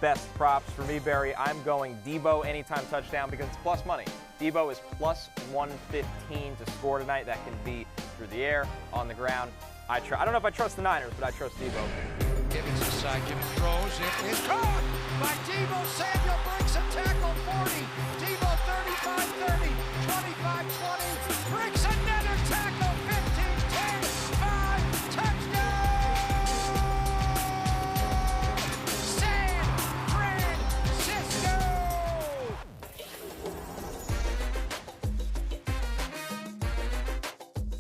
best props for me, Barry. I'm going Debo anytime touchdown because it's plus money. Debo is plus 115 to score tonight. That can be through the air, on the ground. I don't know if I trust the Niners, but I trust Debo. Gibbons aside, Gibbons throws. It is caught by Debo. Samuel breaks a tackle, 40. Debo 35-30, 25-20. Breaks another tackle, 15-10, 5, touchdown! San Francisco!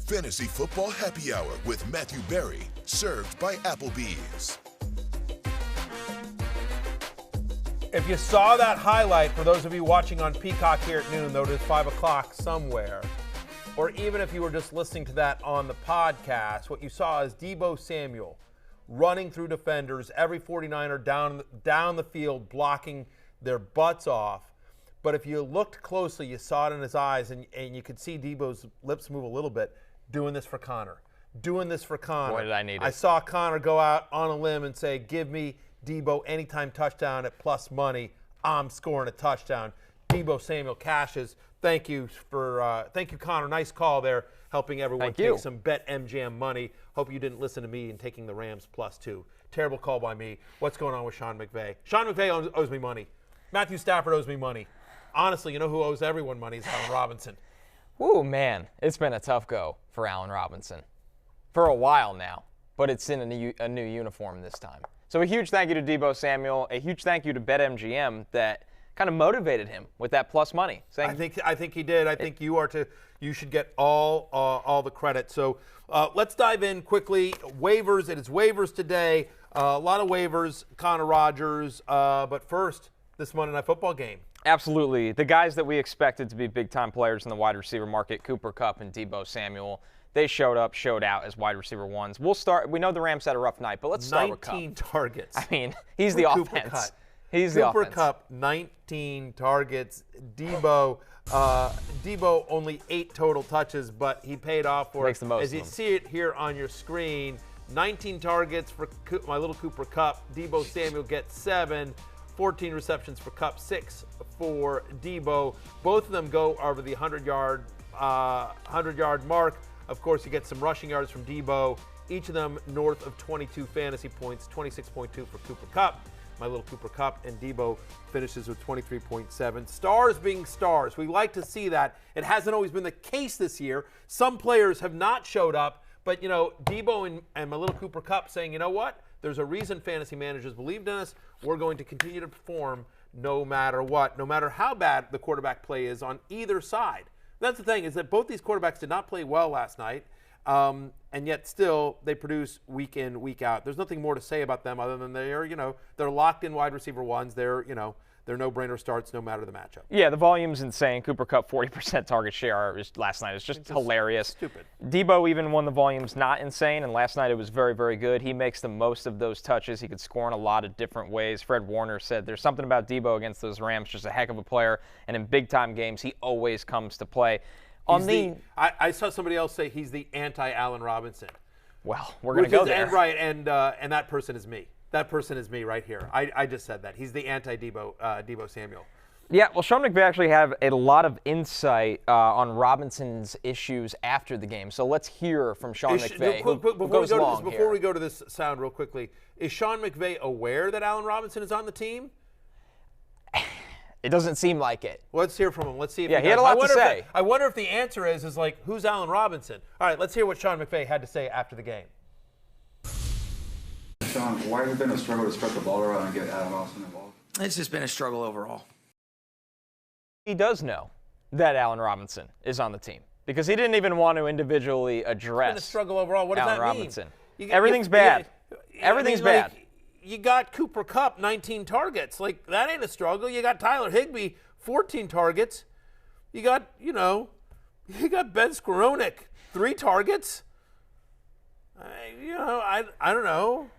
Fantasy Football Happy Hour with Matthew Berry, served by Applebee's. If you saw that highlight, for those of you watching on Peacock here at noon, though it is 5 o'clock somewhere, or even if you were just listening to that on the podcast, what you saw is Debo Samuel running through defenders, every 49er down the field, blocking their butts off. But if you looked closely, you saw it in his eyes, and you could see Debo's lips move a little bit, doing this for Connor. Doing this for Connor. Boy, did I need it. I saw Connor go out on a limb and say, give me Debo anytime touchdown at plus money. I'm scoring a touchdown. Debo Samuel cashes. Thank you, Connor. Nice call there, helping everyone take some BetMGM money. Hope you didn't listen to me in taking the Rams +2. Terrible call by me. What's going on with Sean McVay? Sean McVay owes me money. Matthew Stafford owes me money. Honestly, you know who owes everyone money is Allen Robinson. Ooh, man, it's been a tough go for Allen Robinson for a while now, but it's in a new uniform this time. So a huge thank you to Debo Samuel, a huge thank you to BetMGM that kind of motivated him with that plus money. I think he did. I think you should get all the credit. So let's dive in quickly. Waivers. It is waivers today. A lot of waivers. Connor Rogers. But first, this Monday Night Football game. Absolutely. The guys that we expected to be big-time players in the wide receiver market, Cooper Kupp and Debo Samuel, they showed out as wide receiver ones. We'll start. We know the Rams had a rough night, but let's start with Kupp. 19 targets. I mean, he's the offense. He's the offense. Cooper Kupp, 19 targets. Debo only 8 total touches, but he paid off for it. Makes the most As you see it here on your screen, 19 targets for my little Cooper Kupp. Debo Samuel gets 7. 14 receptions for Kupp, 6 for Debo. Both of them go over the 100-yard mark. Of course, you get some rushing yards from Debo. Each of them north of 22 fantasy points, 26.2 for Cooper Kupp. My little Cooper Kupp, and Debo finishes with 23.7. Stars being stars. We like to see that. It hasn't always been the case this year. Some players have not showed up, but, Debo and my little Cooper Kupp saying, you know what? There's a reason fantasy managers believed in us. We're going to continue to perform no matter what, no matter how bad the quarterback play is on either side. That's the thing, is that both these quarterbacks did not play well last night, and yet still they produce week in, week out. There's nothing more to say about them other than they're locked in wide receiver ones. They're no-brainer starts no matter the matchup. Yeah, the volume's insane. Cooper Kupp, 40% target share last night. It's just hilarious. Stupid. Debo, even when the volume's not insane, and last night it was very, very good. He makes the most of those touches. He could score in a lot of different ways. Fred Warner said there's something about Debo against those Rams, just a heck of a player, and in big-time games, he always comes to play. I saw somebody else say he's the anti-Allen Robinson. Well, we're going to go there. And that person is me. That person is me right here. I just said that. He's the anti-Debo Samuel. Yeah, well, Sean McVay actually had a lot of insight on Robinson's issues after the game. So let's hear from Sean McVay, Before we go to this sound real quickly, is Sean McVay aware that Allen Robinson is on the team? It doesn't seem like it. Well, let's hear from him. Let's see if he had a lot to say. I wonder if the answer is like, who's Allen Robinson? All right, let's hear what Sean McVay had to say after the game. Sean, why has it been a struggle to spread the ball around and get Allen Robinson involved? It's just been a struggle overall. He does know that Allen Robinson is on the team because he didn't even want to individually address it's been a struggle overall. What does Allen that Robinson. mean? Everything's bad. Everything's bad. You got Cooper Kupp, 19 targets. Like, that ain't a struggle. You got Tyler Higby, 14 targets. You got, you got Ben Skowronek, 3 targets. I don't know.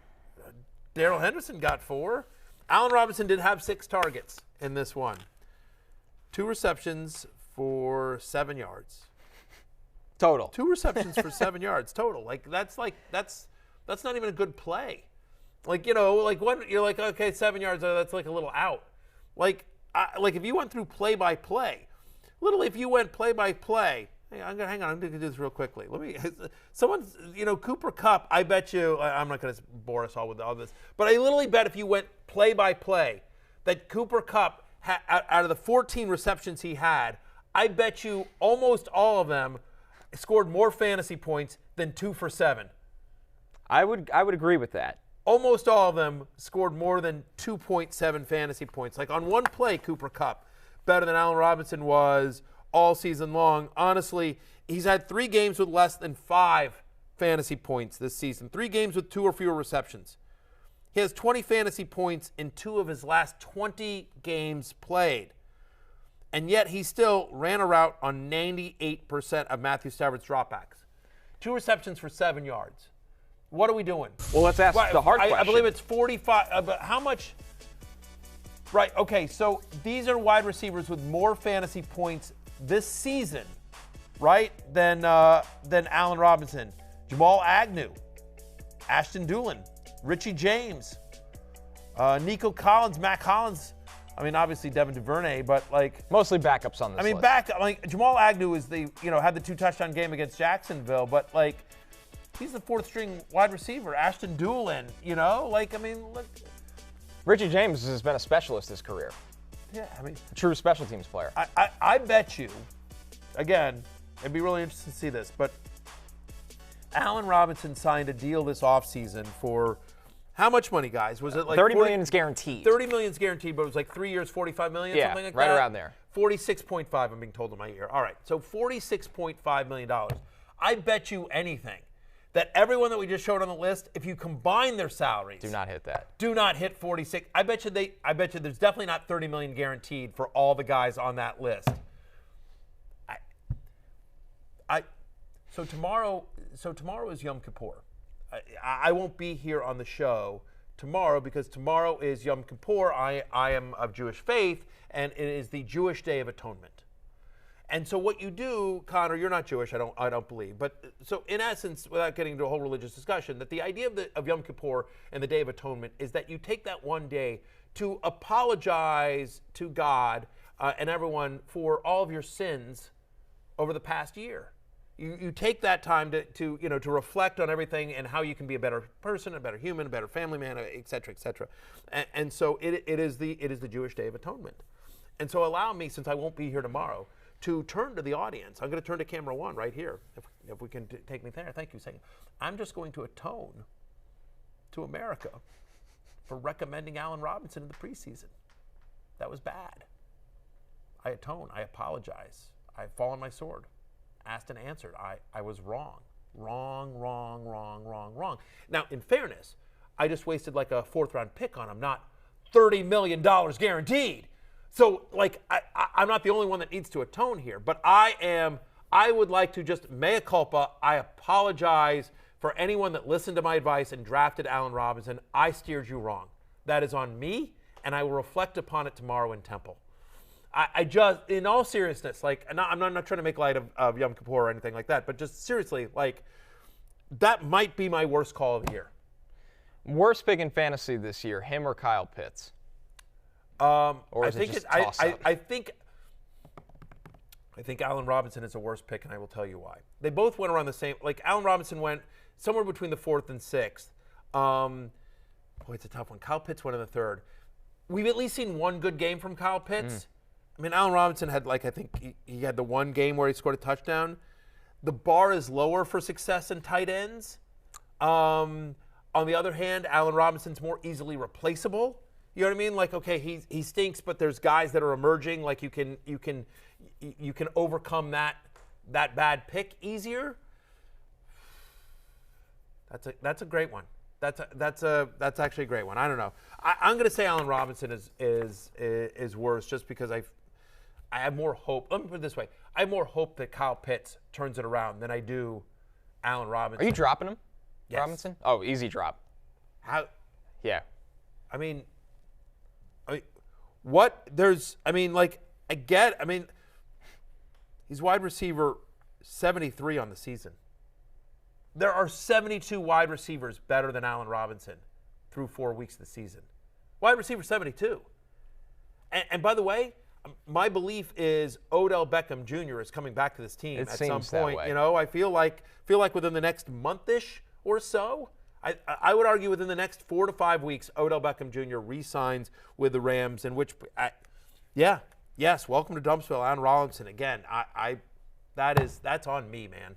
Darrell Henderson got 4. Allen Robinson did have 6 targets in this one. 2 receptions for 7 yards. Total. 2 receptions for 7 yards total. That's not even a good play. Like, like when you're like, okay, 7 yards, that's like a little out. Like if you went through play-by-play, literally if you went play-by-play, hang on, I'm going to do this real quickly. Someone's, Cooper Kupp, I bet you, I'm not going to bore us all with all this, but I literally bet if you went play-by-play that Cooper Kupp, out of the 14 receptions he had, I bet you almost all of them scored more fantasy points than 2 for 7. I would agree with that. Almost all of them scored more than 2.7 fantasy points. Like on one play, Cooper Kupp, better than Allen Robinson was all season long. Honestly, he's had 3 games with less than 5 fantasy points this season. 3 games with 2 or fewer receptions. He has 20 fantasy points in 2 of his last 20 games played. And yet he still ran a route on 98% of Matthew Stafford's dropbacks. 2 receptions for 7 yards. What are we doing? Well, let's ask the hard question. I believe it's 45. But how much? Right. Okay. So these are wide receivers with more fantasy points this season, right, than Allen Robinson. Jamal Agnew, Ashton Dulin, Richie James, Nico Collins, Matt Collins. I mean, obviously Devin Duvernay, but like mostly backups on this list. Jamal Agnew is had the 2 touchdown game against Jacksonville, but like he's the 4th string wide receiver. Ashton Dulin, look. Richie James has been a specialist his career. Yeah, a true special teams player. I bet you, again, it'd be really interesting to see this, but Allen Robinson signed a deal this offseason for how much money, guys? Was it like $30 million is guaranteed. $30 million is guaranteed, but it was like 3 years, $45 million, something like that? Right around there. 46.5, I'm being told in my ear. All right, so $46.5 million. I bet you anything that everyone that we just showed on the list, if you combine their salaries, do not hit that. Do not hit 46. I bet you there's definitely not $30 million guaranteed for all the guys on that list. So tomorrow is Yom Kippur. I won't be here on the show tomorrow because tomorrow is Yom Kippur. I am of Jewish faith, and it is the Jewish Day of Atonement. And so what you do, Connor, you're not Jewish, I don't believe. But so in essence, without getting into a whole religious discussion, that the idea of Yom Kippur and the Day of Atonement is that you take that one day to apologize to God and everyone for all of your sins over the past year. You take that time to reflect on everything and how you can be a better person, a better human, a better family man, et cetera, et cetera. And so it is the Jewish Day of Atonement. And so allow me, since I won't be here tomorrow, to turn to the audience. I'm going to turn to camera 1 right here, if we can take me there. Thank you, Sam. I'm just going to atone to America for recommending Allen Robinson in the preseason. That was bad. I atone. I apologize. I fall on my sword. Asked and answered. I was wrong. Wrong. Now, in fairness, I just wasted like a 4th-round pick on him, not $30 million guaranteed. So, like, I'm not the only one that needs to atone here, but I would like to just mea culpa. I apologize for anyone that listened to my advice and drafted Allen Robinson. I steered you wrong. That is on me, and I will reflect upon it tomorrow in Temple. I just, in all seriousness, like, I'm not trying to make light of Yom Kippur or anything like that, but just seriously, like, that might be my worst call of the year. Worst pick in fantasy this year, him or Kyle Pitts? I think Allen Robinson is a worse pick, and I will tell you why. They both went around the same. Like Allen Robinson went somewhere between the 4th and 6th. Boy, it's a tough one. Kyle Pitts went in the 3rd. We've at least seen one good game from Kyle Pitts. I mean, Allen Robinson had I think he had the one game where he scored a touchdown. The bar is lower for success in tight ends. On the other hand, Allen Robinson's more easily replaceable. You know what I mean? Like, okay, he stinks, but there's guys that are emerging. Like you can overcome that bad pick easier. That's a great one. That's actually a great one. I don't know. I'm going to say Allen Robinson is worse just because I have more hope. Let me put it this way: I have more hope that Kyle Pitts turns it around than I do Allen Robinson. Are you dropping him, yes. Robinson? Oh, easy drop. How? Yeah. I mean, what? He's wide receiver 73 on the season. There are 72 wide receivers better than Allen Robinson. through 4 weeks of the season. Wide receiver 72. And by the way, my belief is Odell Beckham Jr. is coming back to this team at some point. You know, I feel like within the next month-ish or so, I would argue within the next 4 to 5 weeks, Odell Beckham Jr. re-signs with the Rams, in which, yes, welcome to Dumpsville, Allen Robinson. Again, that's on me, man.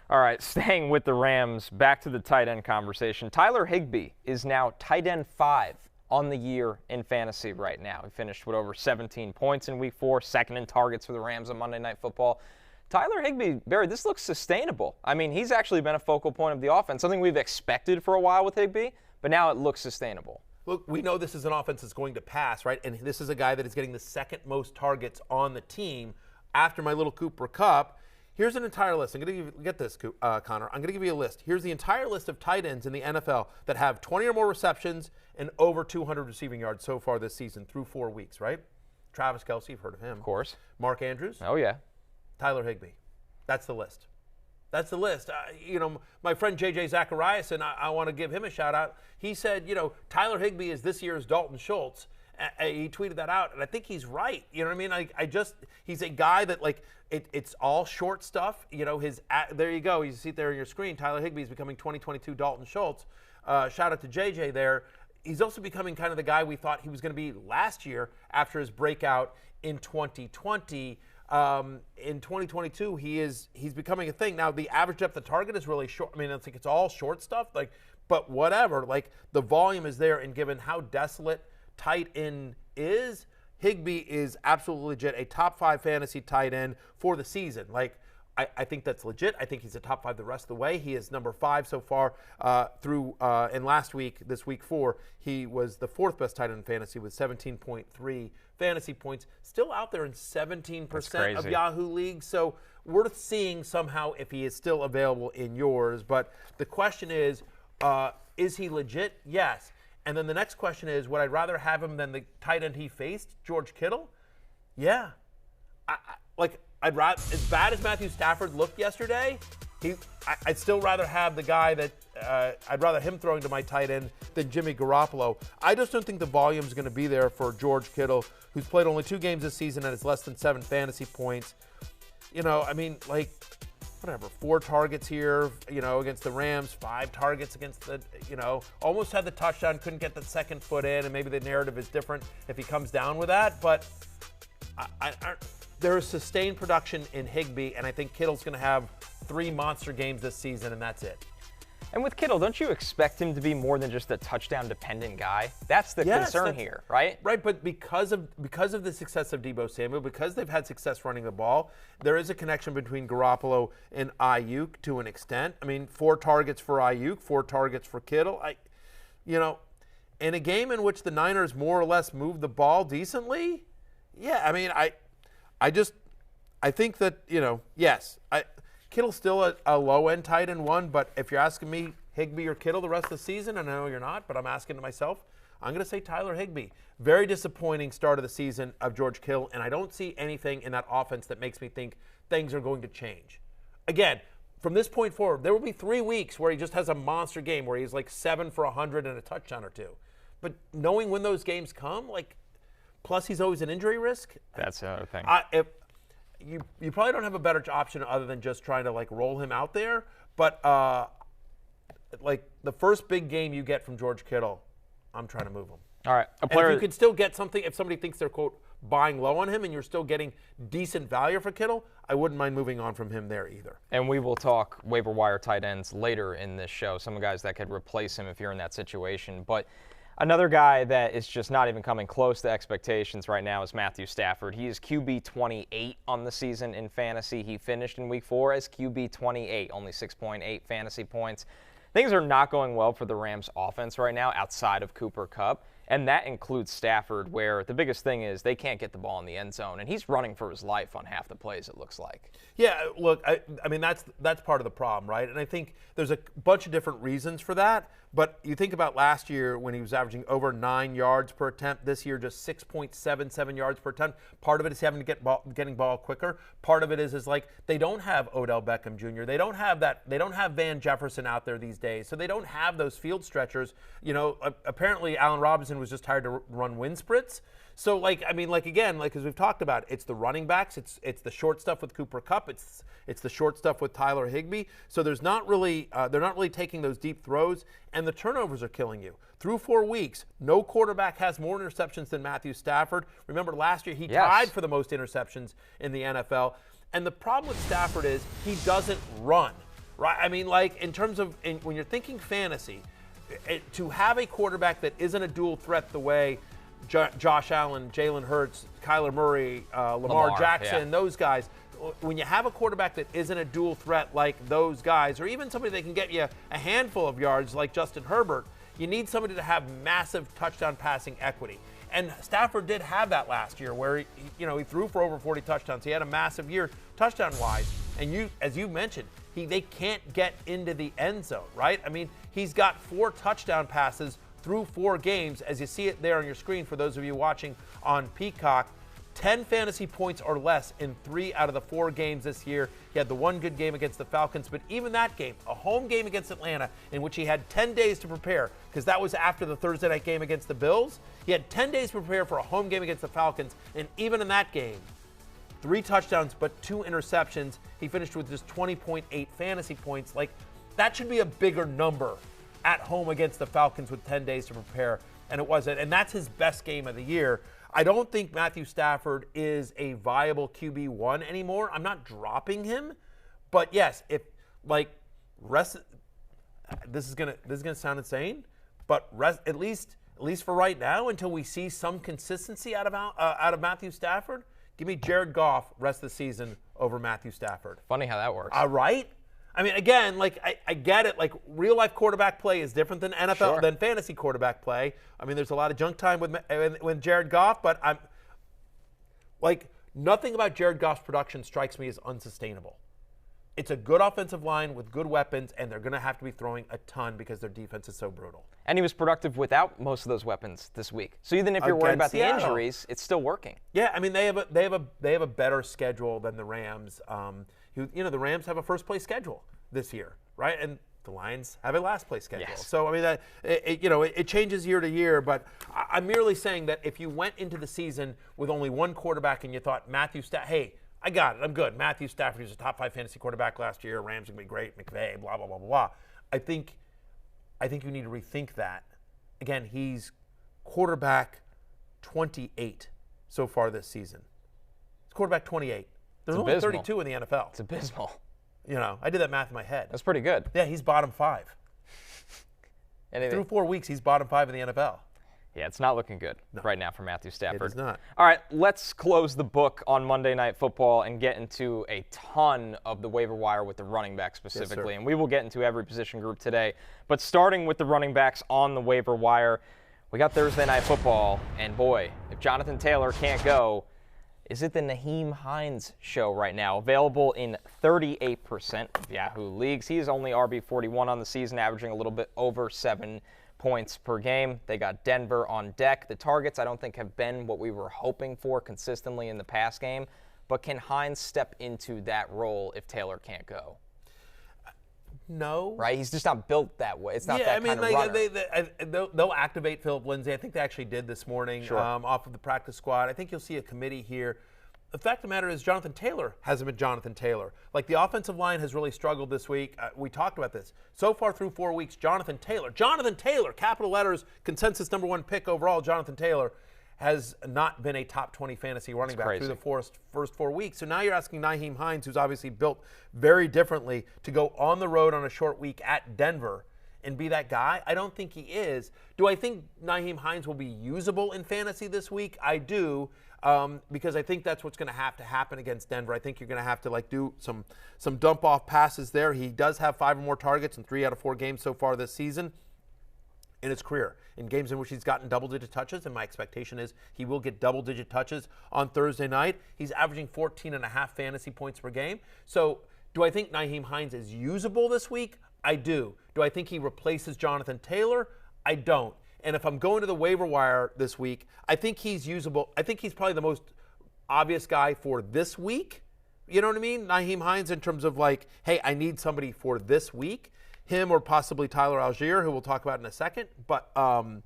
All right, staying with the Rams, back to the tight end conversation. Tyler Higby is now tight end 5 on the year in fantasy right now. He finished with over 17 points in Week 4, second in targets for the Rams on Monday Night Football. Tyler Higby, Barry, this looks sustainable. I mean, he's actually been a focal point of the offense, something we've expected for a while with Higby, but now it looks sustainable. Look, we know this is an offense that's going to pass, right? And this is a guy that is getting the second most targets on the team after my little Cooper Kupp. Here's an entire list. I'm going to get this, Connor. I'm going to give you a list. Here's the entire list of tight ends in the NFL that have 20 or more receptions and over 200 receiving yards so far this season through 4 weeks, right? Travis Kelce, you've heard of him. Of course. Mark Andrews. Oh, yeah. Tyler Higby. That's the list. That's the list. My friend J.J. Zacharias, and I want to give him a shout-out. He said, Tyler Higby is this year's Dalton Schultz. He tweeted that out, and I think he's right. You know what I mean? He's a guy that, it's all short stuff. There you go. You see it there on your screen. Tyler Higby is becoming 2022 Dalton Schultz. Shout out to JJ there. He's also becoming kind of the guy we thought he was going to be last year after his breakout in 2020. In 2022, he's becoming a thing. Now, the average depth of target is really short. I mean, it's all short stuff. But whatever. The volume is there, and given how desolate tight end is, Higby is absolutely legit a top 5 fantasy tight end for the season. I think that's legit. I think he's a top 5 the rest of the way. He is number 5 so far through, and last week, this week 4, he was the 4th best tight end in fantasy with 17.3 fantasy points. Still out there in 17% of Yahoo leagues. So worth seeing somehow if he is still available in yours. But the question is he legit? Yes. And then the next question is, would I rather have him than the tight end he faced, George Kittle? Yeah. I'd rather, as bad as Matthew Stafford looked yesterday, I'd still rather have the guy that I'd rather him throwing to my tight end than Jimmy Garoppolo. I just don't think the volume is going to be there for George Kittle, who's played only 2 games this season and has less than 7 fantasy points. Whatever, 4 targets here, against the Rams, 5 targets against the, almost had the touchdown, couldn't get the second foot in, and maybe the narrative is different if he comes down with that. But there is sustained production in Higby, and I think Kittle's going to have 3 monster games this season, and that's it. And with Kittle, don't you expect him to be more than just a touchdown-dependent guy? That's the concern here, right? Right, but because of the success of Deebo Samuel, because they've had success running the ball, there is a connection between Garoppolo and Ayuk to an extent. I mean, 4 targets for Ayuk, 4 targets for Kittle. In a game in which the Niners more or less moved the ball decently, yeah, I mean, I think that, yes, Kittle's still a low-end tight end 1, but if you're asking me Higby or Kittle the rest of the season, and I know you're not, but I'm asking to myself, I'm going to say Tyler Higby. Very disappointing start of the season of George Kittle, and I don't see anything in that offense that makes me think things are going to change. Again, from this point forward, there will be 3 weeks where he just has a monster game, where he's 7 for 100 and a touchdown or 2. But knowing when those games come, plus he's always an injury risk. That's the other thing. You probably don't have a better option other than just trying to roll him out there. But the first big game you get from George Kittle, I'm trying to move him. All right. And if you could still get something, if somebody thinks they're, quote, buying low on him and you're still getting decent value for Kittle, I wouldn't mind moving on from him there either. And we will talk waiver wire tight ends later in this show, some guys that could replace him if you're in that situation. But another guy that is just not even coming close to expectations right now is Matthew Stafford. He is QB 28 on the season in fantasy. He finished in Week 4 as QB 28, only 6.8 fantasy points. Things are not going well for the Rams offense right now outside of Cooper Kupp. And that includes Stafford, where the biggest thing is they can't get the ball in the end zone, and he's running for his life on half the plays, it looks like. Yeah, look, I mean, that's part of the problem, right? And I think there's a bunch of different reasons for that. But you think about last year when he was averaging over 9 yards per attempt. This year, just 6.77 yards per attempt. Part of it is having to getting ball quicker. Part of it is like they don't have Odell Beckham Jr. They don't have that. They don't have Van Jefferson out there these days. So they don't have those field stretchers. You know, apparently Allen Robinson was just tired to run wind sprints. So, like, I mean, like, again, like, as we've talked about, it's the running backs, it's the short stuff with Cooper Kupp, it's the short stuff with Tyler Higby. So there's not really, they're not really taking those deep throws, and the turnovers are killing you. Through 4 weeks, no quarterback has more interceptions than Matthew Stafford. Remember, last year he tied for the most interceptions in the NFL. And the problem with Stafford is he doesn't run, right? I mean, like, in terms of when you're thinking fantasy, to have a quarterback that isn't a dual threat the way Josh Allen, Jalen Hurts, Kyler Murray, Lamar Jackson, those guys. When you have a quarterback that isn't a dual threat like those guys, or even somebody that can get you a handful of yards like Justin Herbert, you need somebody to have massive touchdown passing equity. And Stafford did have that last year where he threw for over 40 touchdowns. He had a massive year touchdown-wise. And as you mentioned, they can't get into the end zone, right? I mean, he's got 4 touchdown passes through 4 games, as you see it there on your screen for those of you watching on Peacock. 10 fantasy points or less in 3 out of the 4 games this year. He had the one good game against the Falcons, but even that game, a home game against Atlanta, in which he had 10 days to prepare, because that was after the Thursday night game against the Bills. He had 10 days to prepare for a home game against the Falcons, and even in that game, 3 touchdowns but 2 interceptions. He finished with just 20.8 fantasy points. Like, that should be a bigger number at home against the Falcons with 10 days to prepare, and it wasn't. And that's his best game of the year. I don't think Matthew Stafford is a viable QB1 anymore. I'm not dropping him, but yes, if this is gonna sound insane, but at least for right now, until we see some consistency out of Matthew Stafford, give me Jared Goff rest of the season over Matthew Stafford. Funny how that works. All right. I mean, again, like, I get it. Like, real-life quarterback play is different than NFL, than fantasy quarterback play. I mean, there's a lot of junk time with Jared Goff, but I'm like, nothing about Jared Goff's production strikes me as unsustainable. It's a good offensive line with good weapons, and they're going to have to be throwing a ton because their defense is so brutal. And he was productive without most of those weapons this week. So even if you're worried about the injuries, it's still working. Yeah, I mean, they have a better schedule than the Rams. The Rams have a first-place schedule this year, right? And the Lions have a last-place schedule. Yes. So, I mean, it changes year to year, but I'm merely saying that if you went into the season with only one quarterback and you thought Matthew Stafford, hey, I got it, I'm good. Matthew Stafford, he was a top 5 fantasy quarterback last year. Rams are going to be great. McVay, blah, blah, blah, blah, blah. I think you need to rethink that. Again, he's quarterback 28 so far this season. He's quarterback 28. There's only 32 in the NFL. It's abysmal. I did that math in my head. That's pretty good. Yeah, he's bottom 5. Through 4 weeks, he's bottom 5 in the NFL. Yeah, it's not looking good right now for Matthew Stafford. It is not. All right, let's close the book on Monday Night Football and get into a ton of the waiver wire with the running backs specifically. And we will get into every position group today. But starting with the running backs on the waiver wire, we got Thursday Night Football. And boy, if Jonathan Taylor can't go, is it the Nahim Hines show right now? Available in 38% of Yahoo leagues. He is only RB41 on the season, averaging a little bit over 7 points per game. They got Denver on deck. The targets, I don't think, have been what we were hoping for consistently in the pass game. But can Hines step into that role if Taylor can't go? No. Right? He's just not built that way. It's not that kind of runner. They'll activate Philip Lindsay. I think they actually did this morning off of the practice squad. I think you'll see a committee here. The fact of the matter is Jonathan Taylor hasn't been Jonathan Taylor. Like, the offensive line has really struggled this week. We talked about this. So far through 4 weeks, Jonathan Taylor, capital letters, consensus #1 pick overall, Jonathan Taylor, has not been a top 20 fantasy running back through the first 4 weeks. So now you're asking Nyheim Hines, who's obviously built very differently, to go on the road on a short week at Denver and be that guy. I don't think he is. Do I think Nyheim Hines will be usable in fantasy this week? I do. Because I think that's what's going to have to happen against Denver. I think you're going to have to do some dump off passes there. He does have 5 or more targets in 3 out of 4 games so far this season in his career. in games in which he's gotten double-digit touches, and my expectation is he will get double-digit touches on Thursday night. He's averaging 14.5 fantasy points per game. So do I think Nyheim Hines is usable this week? I do. Do I think he replaces Jonathan Taylor? I don't. And if I'm going to the waiver wire this week, I think he's usable. I think he's probably the most obvious guy for this week. You know what I mean? Nyheim Hines, in terms of like, hey, I need somebody for this week. Him or possibly Tyler Allgeier, who we'll talk about in a second. But, but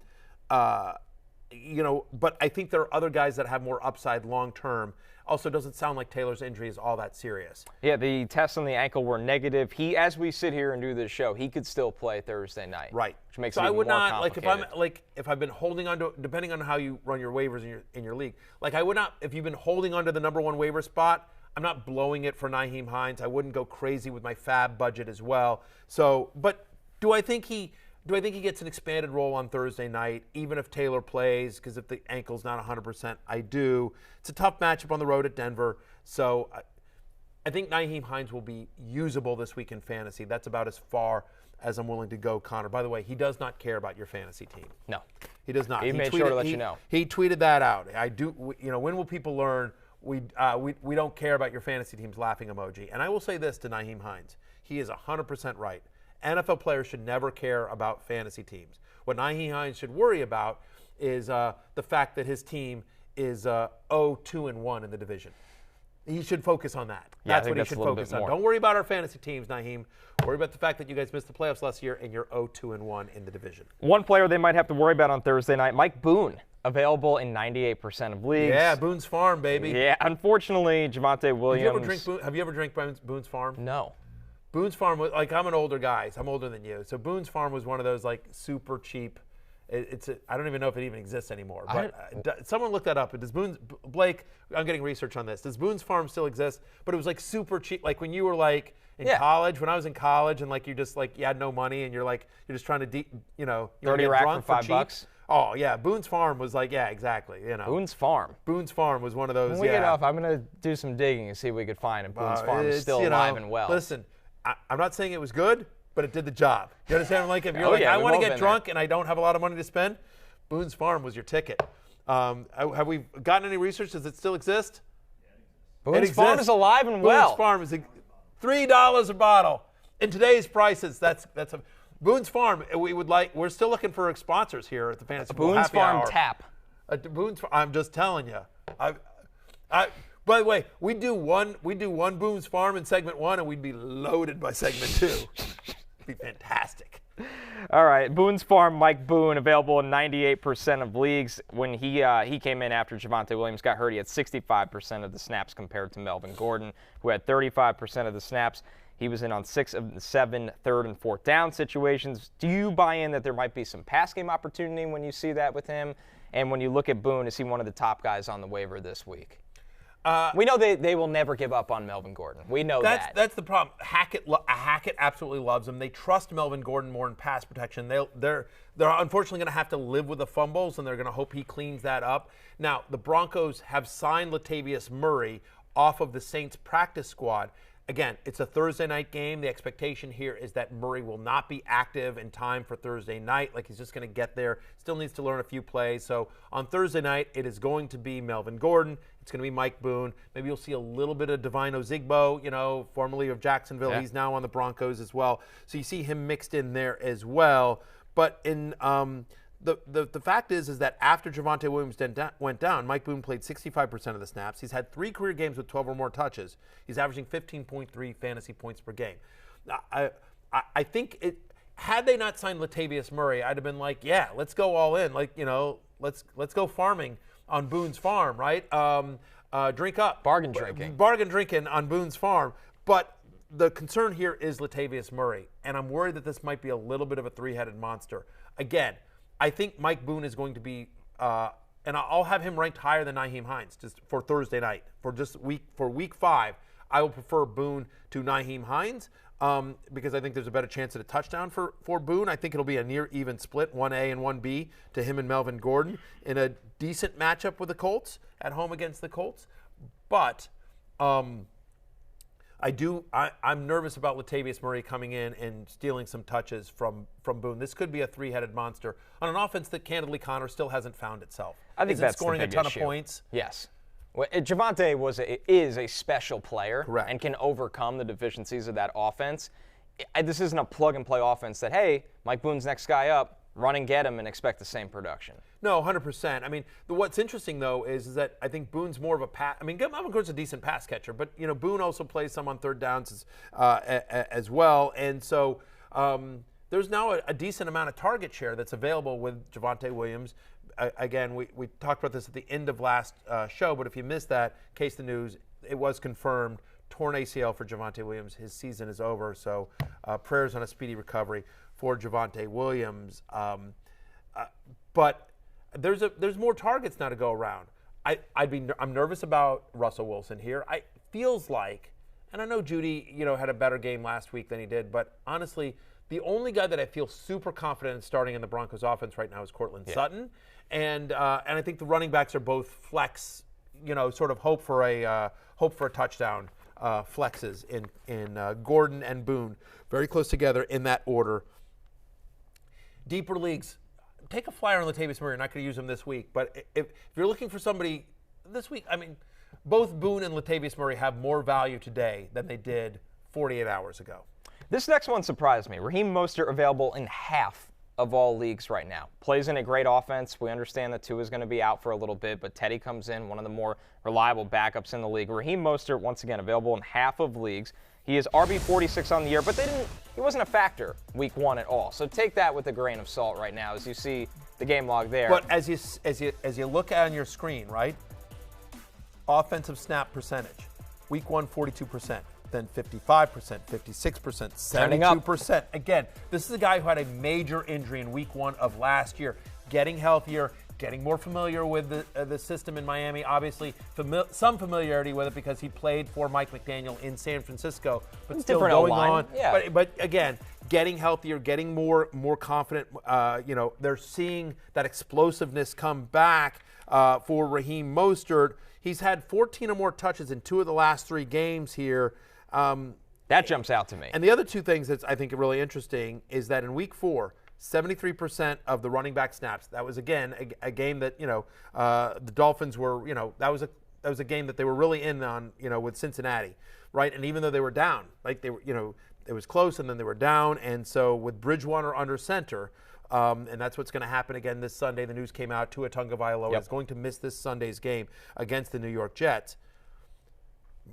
I think there are other guys that have more upside long term. Also, doesn't sound like Taylor's injury is all that serious. Yeah, the tests on the ankle were negative. He, as we sit here and do this show, he could still play Thursday night. Right. Which makes so it even I would more not complicated. if I've been holding on to, depending on how you run your waivers in your league. Like I would not, if you've been holding on to the number one waiver spot, I'm not blowing it for Nyheim Hines. I wouldn't go crazy with my fab budget as well. So, but do I think he gets an expanded role on Thursday night, even if Taylor plays? Because if the ankle's not 100%, I do. It's a tough matchup on the road at Denver. So I think Nyheim Hines will be usable this week in fantasy. That's about as far as I'm willing to go, Connor. By the way, he does not care about your fantasy team. No. He does not. He made sure to let you know. He tweeted that out. I do. When will people learn we don't care about your fantasy team's laughing emoji? And I will say this to Nyheim Hines. He is 100% right. NFL players should never care about fantasy teams. What Nyheim Hines should worry about is the fact that his team is 0-2-1 in the division. He should focus on that. Yeah, That's what he should focus on. Don't worry about our fantasy teams, Nyheim. Worry about the fact that you guys missed the playoffs last year and you're 0-2-1 in the division. One player they might have to worry about on Thursday night, Mike Boone, available in 98% of leagues. Yeah, Boone's Farm, baby. Yeah, unfortunately, Javonte Williams. Have you ever drank Boone's Farm? No. Boone's Farm was, like, I'm an older guy. So I'm older than you. So Boone's Farm was one of those, like, super cheap. I don't even know if it even exists anymore. But someone look that up. Blake, I'm getting research on this. Does Boone's Farm still exist? But it was like super cheap. Like when you were like in college, when I was in college, and like you just like you had no money, and you're just trying to, you're 30 rack drunk for $5 cheap. bucks. Oh yeah, Boone's Farm was like exactly. Boone's Farm. Boone's Farm was one of those. When we get off, I'm gonna do some digging and see if we could find it. Boone's Farm is still alive and well. Listen, I'm not saying it was good, but it did the job. You understand? Like if you're I want to get drunk and I don't have a lot of money to spend, Boone's Farm was your ticket. Have we gotten any research? Does it still exist? Boone's Farm is alive and well. Boone's Farm is $3 a bottle. In today's prices, that's a Boone's Farm. We're still looking for sponsors here at the Fantasy Football Boone's Happy Farm Hour. tap. I'm just telling you. By the way, we do one Boone's Farm in segment 1, and we'd be loaded by segment 2. It'd be fantastic. All right, Boone's Farm, Mike Boone, available in 98% of leagues. When he came in after Javonte Williams got hurt, he had 65% of the snaps compared to Melvin Gordon, who had 35% of the snaps. He was in on 6 of the 7 third and fourth down situations. Do you buy in that there might be some pass game opportunity when you see that with him? And when you look at Boone, is he one of the top guys on the waiver this week? We know they will never give up on Melvin Gordon. We know that. That's the problem. Hackett absolutely loves him. They trust Melvin Gordon more in pass protection. They're unfortunately going to have to live with the fumbles, and they're going to hope he cleans that up. Now, the Broncos have signed Latavius Murray off of the Saints practice squad. Again, it's a Thursday night game. The expectation here is that Murray will not be active in time for Thursday night. Like he's just going to get there. Still needs to learn a few plays. So on Thursday night, it is going to be Melvin Gordon. It's going to be Mike Boone. Maybe you'll see a little bit of Divine Ozigbo, formerly of Jacksonville. Yeah. He's now on the Broncos as well. So you see him mixed in there as well. But in the fact is that after Javonte Williams went down, Mike Boone played 65% of the snaps. He's had 3 career games with 12 or more touches. He's averaging 15.3 fantasy points per game. I think had they not signed Latavius Murray, I'd have been like, yeah, let's go all in. Let's go farming on Boone's Farm, right? Drink up. Bargain drinking. Bargain drinking on Boone's Farm. But the concern here is Latavius Murray, and I'm worried that this might be a little bit of a 3-headed monster. Again, I think Mike Boone is going to be, and I'll have him ranked higher than Nyheim Hines just for Thursday night. For week 5, I will prefer Boone to Nyheim Hines because I think there's a better chance at a touchdown for Boone. I think it'll be a near even split, 1A and 1B to him and Melvin Gordon in a decent matchup with the Colts at home against the Colts. But I'm nervous about Latavius Murray coming in and stealing some touches from Boone. This could be a three-headed monster on an offense that, candidly, Connor still hasn't found itself. I think that's scoring the big a ton issue. of points. Yes. Well, Javonte is a special player. Correct. And can overcome the deficiencies of that offense. This isn't a plug-and-play offense that, hey, Mike Boone's next guy up, run and get him and expect the same production. No, 100%. I mean, what's interesting, though, is that I think Boone's more of a pass. I mean, of course, a decent pass catcher, but, Boone also plays some on third downs as well. And so there's now a decent amount of target share that's available with Javonte Williams. Again, we talked about this at the end of last show, but if you missed that, case the news, it was confirmed. Torn ACL for Javonte Williams. His season is over, so prayers on a speedy recovery for Javonte Williams. But there's more targets now to go around. I'm nervous about Russell Wilson here. It feels like, and I know Judy, had a better game last week than he did, but honestly, the only guy that I feel super confident in starting in the Broncos offense right now is Courtland Sutton, and I think the running backs are both flex, sort of hope for a touchdown flexes in Gordon and Boone, very close together in that order. Deeper leagues, take a flyer on Latavius Murray. You're not going to use him this week, but if you're looking for somebody this week, I mean, both Boone and Latavius Murray have more value today than they did 48 hours ago. This next one surprised me. Raheem Mostert available in half of all leagues right now. Plays in a great offense. We understand that Tua is going to be out for a little bit, but Teddy comes in, one of the more reliable backups in the league. Raheem Mostert, once again, available in half of leagues. He is RB46 on the year, but he wasn't a factor week one at all. So take that with a grain of salt right now as you see the game log there. But as you look on your screen, right? Offensive snap percentage. Week one, 42%. Then 55%, 56%, 72%. Again, this is a guy who had a major injury in week one of last year. Getting healthier, getting more familiar with the system in Miami. Obviously, some familiarity with it because he played for Mike McDaniel in San Francisco, but still going on. Yeah. But again, getting healthier, getting more confident. They're seeing that explosiveness come back for Raheem Mostert. He's had 14 or more touches in 2 of the last 3 games here. That jumps out to me. And the other 2 things that I think are really interesting is that in week 4, 73% of the running back snaps. That was, again, a game that, the Dolphins were, that was a game that they were really in on, with Cincinnati, right? And even though they were down, like they were, it was close and then they were down. And so with Bridgewater under center, and that's what's going to happen again this Sunday. The news came out, Tua Tagovailoa is going to miss this Sunday's game against the New York Jets.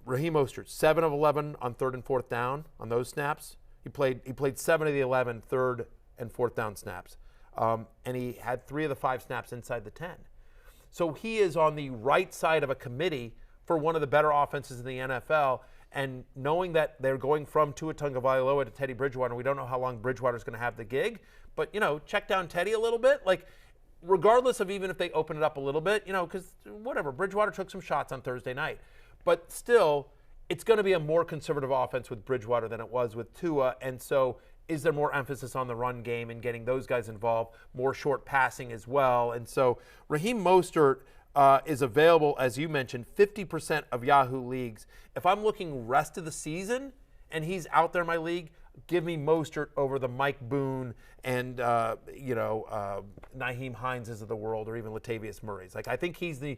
Raheem Mostert, 7 of 11 on 3rd and 4th down on those snaps. He played 7 of the 11 3rd and 4th down snaps. And he had 3 of the 5 snaps inside the 10. So he is on the right side of a committee for one of the better offenses in the NFL. And knowing that they're going from Tua Tagovailoa to Teddy Bridgewater, we don't know how long Bridgewater's going to have the gig. But, check down Teddy a little bit. Like, regardless of even if they open it up a little bit, because whatever, Bridgewater took some shots on Thursday night. But still, it's going to be a more conservative offense with Bridgewater than it was with Tua. And so is there more emphasis on the run game and getting those guys involved, more short passing as well? And so Raheem Mostert is available, as you mentioned, 50% of Yahoo leagues. If I'm looking rest of the season and he's out there in my league, give me Mostert over the Mike Boone and Nyheim Hines of the world, or even Latavius Murray's. Like I think he's the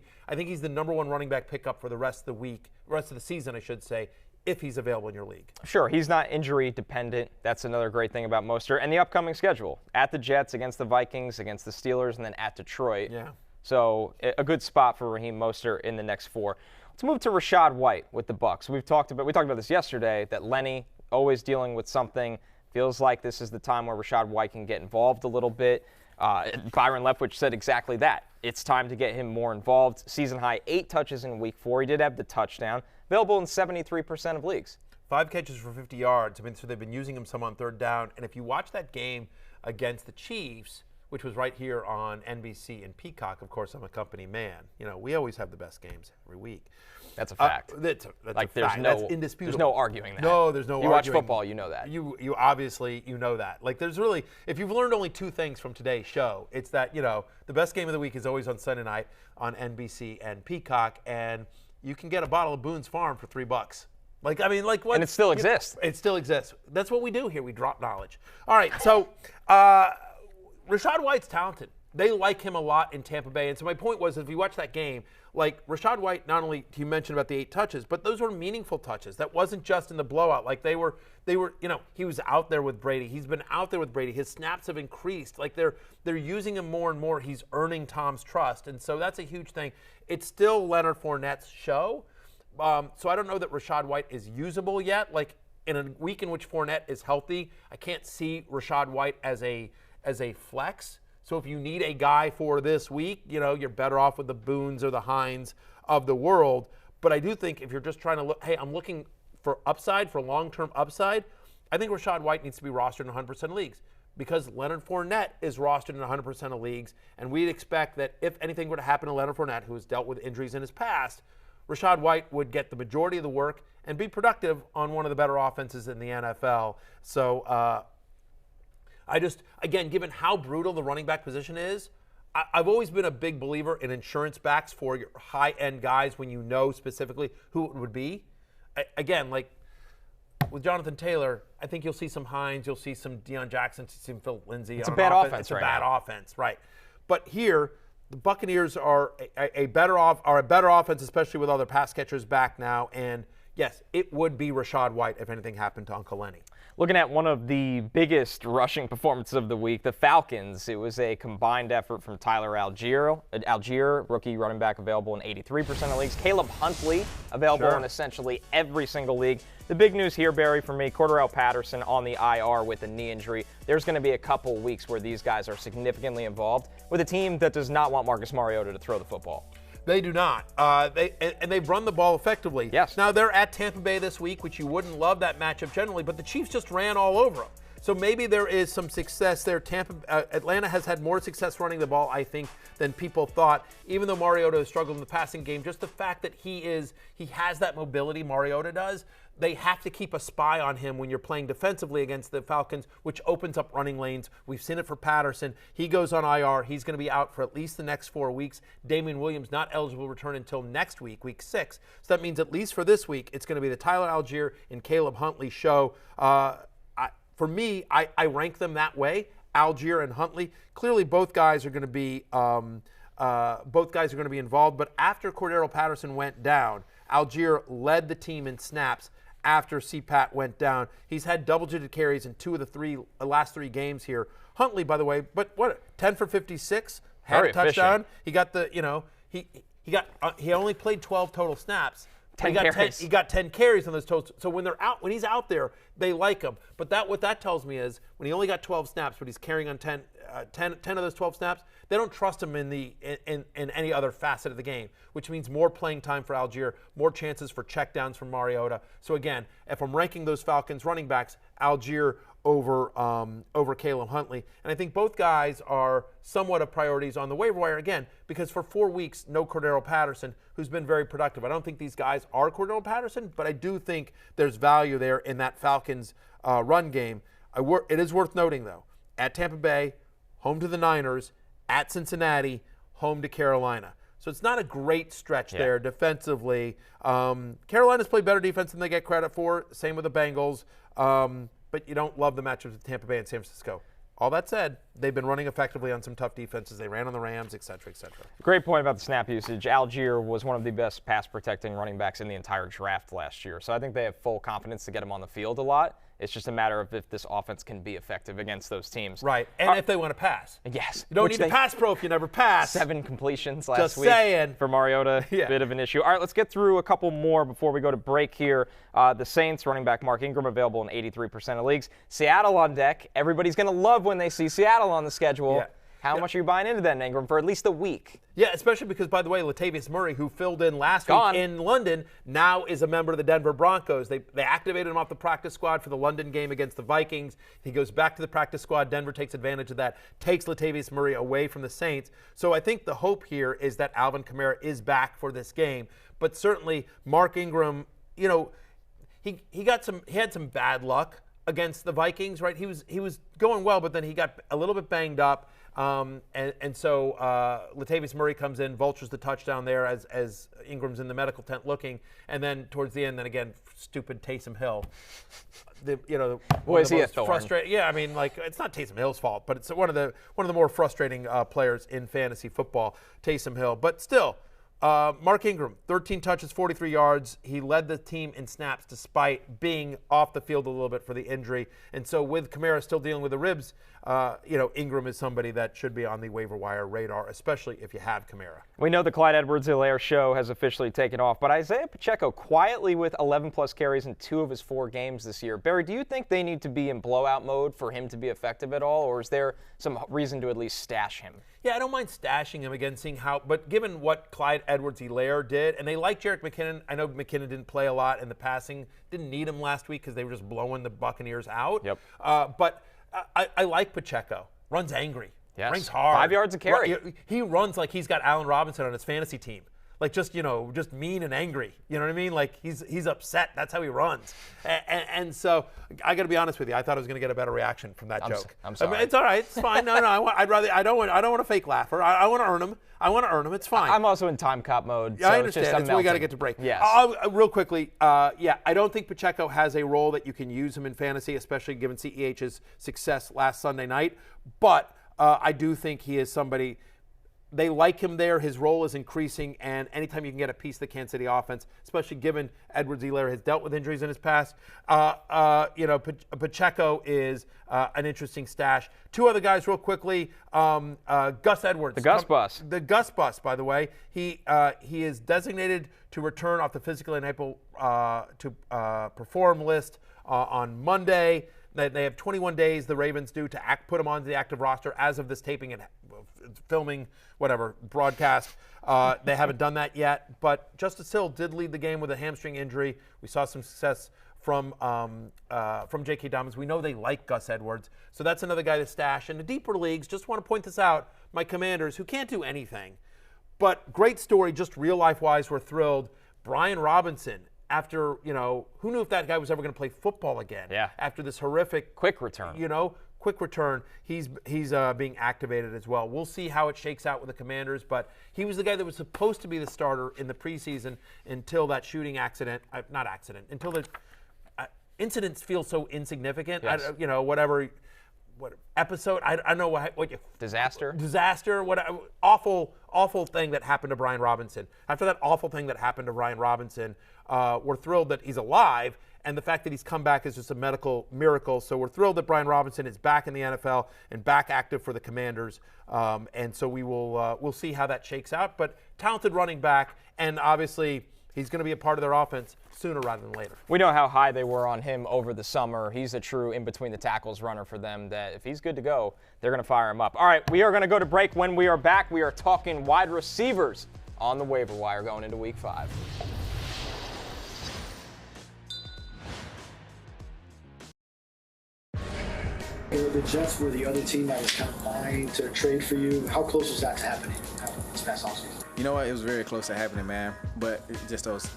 number 1 running back pickup for the rest of the season, I should say, if he's available in your league. Sure, he's not injury dependent. That's another great thing about Mostert. And the upcoming schedule: at the Jets, against the Vikings, against the Steelers, and then at Detroit. Yeah. So a good spot for Raheem Mostert in the next 4. Let's move to Rashad White with the Bucs. We talked about this yesterday, that Lenny always dealing with something. Feels like this is the time where Rashad White can get involved a little bit. Byron Leftwich said exactly that. It's time to get him more involved. Season high 8 touches in week 4. He did have the touchdown. Available in 73% of leagues. 5 catches for 50 yards. I mean, so they've been using him some on 3rd down. And if you watch that game against the Chiefs, which was right here on NBC and Peacock, of course, I'm a company man. We always have the best games every week. That's a fact. That's like a fact. That's indisputable. There's no arguing that. No, there's no arguing. You watch football, you know that. You obviously, know that. Like, there's really, if you've learned only 2 things from today's show, it's that, the best game of the week is always on Sunday night on NBC and Peacock, and you can get a bottle of Boone's Farm for $3. Like, I mean, like what? And it still exists. It still exists. That's what we do here. We drop knowledge. All right, so Rashad White's talented. They like him a lot in Tampa Bay. And so my point was, if you watch that game, like Rashad White, not only you mentioned about the 8 touches, but those were meaningful touches. That wasn't just in the blowout. Like they were, he was out there with Brady. He's been out there with Brady. His snaps have increased. Like they're using him more and more. He's earning Tom's trust. And so that's a huge thing. It's still Leonard Fournette's show. So I don't know that Rashad White is usable yet. Like in a week in which Fournette is healthy, I can't see Rashad White as a flex. So if you need a guy for this week, you're better off with the Boones or the Hines of the world. But I do think if you're just trying to look, hey, I'm looking for upside, for long-term upside, I think Rashad White needs to be rostered in 100% of leagues because Leonard Fournette is rostered in 100% of leagues. And we'd expect that if anything were to happen to Leonard Fournette, who has dealt with injuries in his past, Rashad White would get the majority of the work and be productive on one of the better offenses in the NFL. So, again, given how brutal the running back position is, I've always been a big believer in insurance backs for your high-end guys when you know specifically who it would be. Again, like with Jonathan Taylor, I think you'll see some Hines, you'll see some Deion Jackson, some Phil Lindsay. It's a bad offense. It's a bad offense, right? But here, the Buccaneers are a better offense, especially with all their pass catchers back now. And yes, it would be Rashad White if anything happened to Uncle Lenny. Looking at one of the biggest rushing performances of the week, the Falcons. It was a combined effort from Tyler Allgeier, rookie running back available in 83% of leagues. Caleb Huntley available in essentially every single league. The big news here, Barry, for me, Cordell Patterson on the IR with a knee injury. There's going to be a couple weeks where these guys are significantly involved with a team that does not want Marcus Mariota to throw the football. They do not. They've run the ball effectively. Yes. Now, they're at Tampa Bay this week, which you wouldn't love that matchup generally, but the Chiefs just ran all over them. So maybe there is some success there. Atlanta has had more success running the ball, I think, than people thought. Even though Mariota has struggled in the passing game, just the fact that he has that mobility Mariota does, they have to keep a spy on him when you're playing defensively against the Falcons, which opens up running lanes. We've seen it for Patterson. He goes on IR. He's going to be out for at least the next 4 weeks. Damian Williams not eligible to return until next week, week 6. So that means at least for this week, it's going to be the Tyler Allgeier and Caleb Huntley show. For me, I rank them that way, Allgeier and Huntley. Clearly, both guys are going to be involved. But after Cordell Patterson went down, Allgeier led the team in snaps after CPAT went down. He's had double-digit carries in 2 of the last 3 games here. Huntley, by the way, but 10 for 56, had Very a touchdown. efficient. He got he only played 12 total snaps. 10 carries. He got 10 carries on those totals. So when he's out there, they like him. But what that tells me is when he only got 12 snaps, but he's carrying on 10 of those 12 snaps, they don't trust him in any other facet of the game, which means more playing time for Allgeier, more chances for checkdowns from Mariota. So again, if I'm ranking those Falcons running backs, Allgeier over Caleb Huntley. And I think both guys are somewhat of priorities on the waiver wire, again, because for 4 weeks, no Cordell Patterson, who's been very productive. I don't think these guys are Cordell Patterson, but I do think there's value there in that Falcons run game. It is worth noting, though, at Tampa Bay, home to the Niners, at Cincinnati, home to Carolina. So it's not a great stretch there defensively. Carolina's played better defense than they get credit for. Same with the Bengals. But you don't love the matchups with Tampa Bay and San Francisco. All that said, they've been running effectively on some tough defenses. They ran on the Rams, et cetera, et cetera. Great point about the snap usage. Allgeier was one of the best pass-protecting running backs in the entire draft last year. So I think they have full confidence to get him on the field a lot. It's just a matter of if this offense can be effective against those teams. Right, and if they want to pass. Yes. You don't need to pass pro if you never pass. 7 completions last Just week saying. for Mariota. Bit of an issue. All right, let's get through a couple more before we go to break here. The Saints running back Mark Ingram available in 83% of leagues. Seattle on deck. Everybody's going to love when they see Seattle on the schedule. Yeah. How much are you buying into that, Ingram, for at least a week? Yeah, especially because, by the way, Latavius Murray, who filled in last week in London, now is a member of the Denver Broncos. They activated him off the practice squad for the London game against the Vikings. He goes back to the practice squad. Denver takes advantage of that, takes Latavius Murray away from the Saints. So I think the hope here is that Alvin Kamara is back for this game. But certainly, Mark Ingram, he had some bad luck against the Vikings, right? He was going well, but then he got a little bit banged up. And so Latavius Murray comes in, vultures the touchdown there as Ingram's in the medical tent looking, and then towards the end, then again, stupid Taysom Hill. Boy, is he a thorn. Yeah, I mean, like, it's not Taysom Hill's fault, but it's one of the more frustrating players in fantasy football, Taysom Hill. But still, Mark Ingram, 13 touches, 43 yards. He led the team in snaps despite being off the field a little bit for the injury. And so with Kamara still dealing with the ribs, Ingram is somebody that should be on the waiver wire radar, especially if you have Kamara. We know the Clyde Edwards-Helaire show has officially taken off, but Isaiah Pacheco quietly with 11-plus carries in 2 of his 4 games this year. Barry, do you think they need to be in blowout mode for him to be effective at all, or is there some reason to at least stash him? Yeah, I don't mind stashing him again, seeing how, but given what Clyde Edwards-Helaire did, and they like Jerick McKinnon. I know McKinnon didn't play a lot in the passing, didn't need him last week because they were just blowing the Buccaneers out. Yep. But I like Pacheco. Runs angry. Yes. Runs hard. 5 yards a carry. He runs like he's got Allen Robinson on his fantasy team. Like just mean and angry. You know what I mean? Like he's upset. That's how he runs. And so I got to be honest with you. I thought I was going to get a better reaction from that joke. I'm sorry. I mean, it's all right. It's fine. No. I don't want a fake laugher. I want to earn him. It's fine. I'm also in time cop mode. So I understand. That's why we got to get to break. Yes. Real quickly, I don't think Pacheco has a role that you can use him in fantasy, especially given CEH's success last Sunday night. But I do think he is somebody. They like him there. His role is increasing, and anytime you can get a piece of the Kansas City offense, especially given Edwards-Helaire has dealt with injuries in his past, Pacheco is an interesting stash. 2 other guys real quickly. Gus Edwards. The Gus Bus. The Gus Bus, by the way. He is designated to return off the physically unable to perform list on Monday. They have 21 days, the Ravens do, to put him onto the active roster as of this taping and filming, broadcast. They haven't done that yet. But Justice Hill did lead the game with a hamstring injury. We saw some success from J.K. Dobbins. We know they like Gus Edwards. So that's another guy to stash. In the deeper leagues, just want to point this out, my Commanders, who can't do anything. But great story, just real-life-wise, we're thrilled. Brian Robinson. After, who knew if that guy was ever going to play football again? Yeah. After this horrific quick return. Quick return, he's being activated as well. We'll see how it shakes out with the Commanders, but he was the guy that was supposed to be the starter in the preseason until that shooting accident. Until the incidents feel so insignificant. Yes. What episode? I don't know what you disaster. What awful thing that happened to Brian Robinson. After that awful thing that happened to Brian Robinson, we're thrilled that he's alive, and the fact that he's come back is just a medical miracle. So we're thrilled that Brian Robinson is back in the NFL and back active for the Commanders. And so we'll see how that shakes out. But talented running back, and obviously he's going to be a part of their offense sooner rather than later. We know how high they were on him over the summer. He's a true in-between-the-tackles runner for them that if he's good to go, they're going to fire him up. All right, we are going to go to break. When we are back, we are talking wide receivers on the waiver wire going into Week 5. The Jets were the other team that was kind of vying to trade for you. How close was that to happening this past offseason? You know what? It was very close to happening, man. But it's just those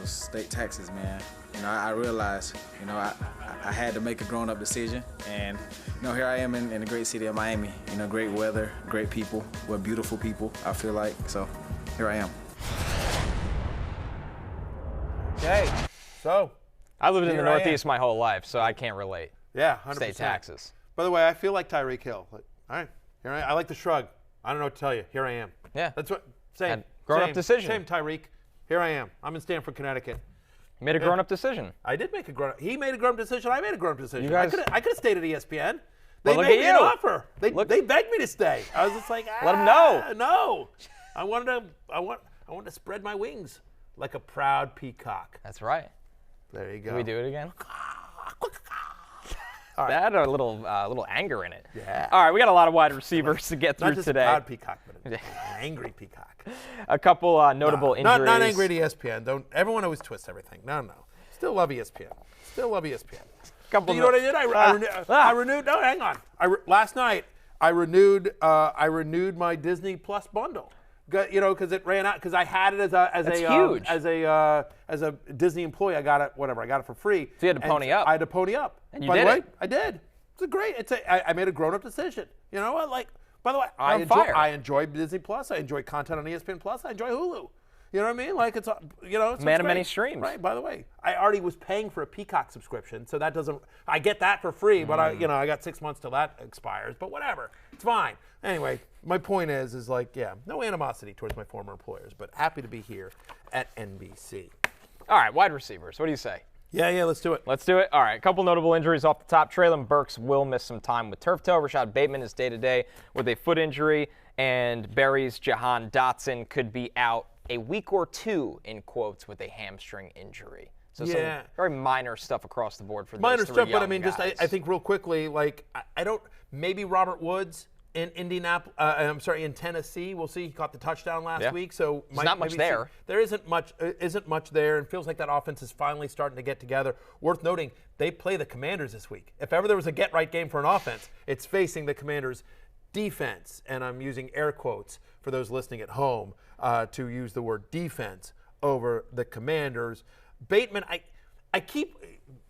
state taxes, man. I realized, I had to make a grown-up decision. And, here I am in the great city of Miami. Great weather, great people. We're beautiful people, I feel like. So here I am. Okay, so. I lived in the Northeast my whole life, so I can't relate. Yeah, 100%. State taxes. By the way, I feel like Tirico Hill. All right, here I like the shrug. I don't know what to tell you. Here I am. Yeah. That's what. Same. Grown-up decision. Same, Tyreek. Here I am. I'm in Stamford, Connecticut. You made a grown-up decision. I did make a grown-up. He made a grown-up decision. I made a grown-up decision. You guys, I could have stayed at ESPN. They made me an offer. They begged me to stay. I was just like, let them know. No. I wanted to spread my wings like a proud peacock. That's right. There you go. Can we do it again? Right. That had a little anger in it. Yeah. All right, we got a lot of wide receivers to get through Not just today. a proud peacock, but an angry peacock. A couple notable injuries. Not angry at ESPN. Don't. Everyone always twists everything. No. Still love ESPN. Couple. You know what I did? I renewed. No, hang on. Last night I renewed my Disney Plus bundle. Because it ran out. Because I had it as a Disney employee. I got it for free. So you had to pony up. I had to pony up. And you By did the way, it. I did. It's a great. I made a grown-up decision. You know what? Like, By the way, I enjoy Disney Plus. I enjoy content on ESPN Plus. I enjoy Hulu. You know what I mean? Like it's man of many streams. Right. By the way, I already was paying for a Peacock subscription, so that doesn't. I get that for free, but I got 6 months till that expires. But whatever, it's fine. Anyway, my point is like, no animosity towards my former employers, but happy to be here at NBC. All right, wide receivers. What do you say? Yeah, let's do it. Let's do it. All right, a couple notable injuries off the top. Traylon Burks will miss some time with turf toe. Rashad Bateman is day-to-day with a foot injury, and Berry's Jahan Dotson could be out a week or two, in quotes, with a hamstring injury. So some very minor stuff across the board for those minor three stuff, young but I mean, guys. I think real quickly, like I don't maybe Robert Woods in in Tennessee. We'll see. He caught the touchdown last week, so there's not much there. There isn't much there, and feels like that offense is finally starting to get together. Worth noting, they play the Commanders this week. If ever there was a get-right game for an offense, it's facing the Commanders' defense, and I'm using air quotes for those listening at home to use the word defense over the Commanders. Bateman, I keep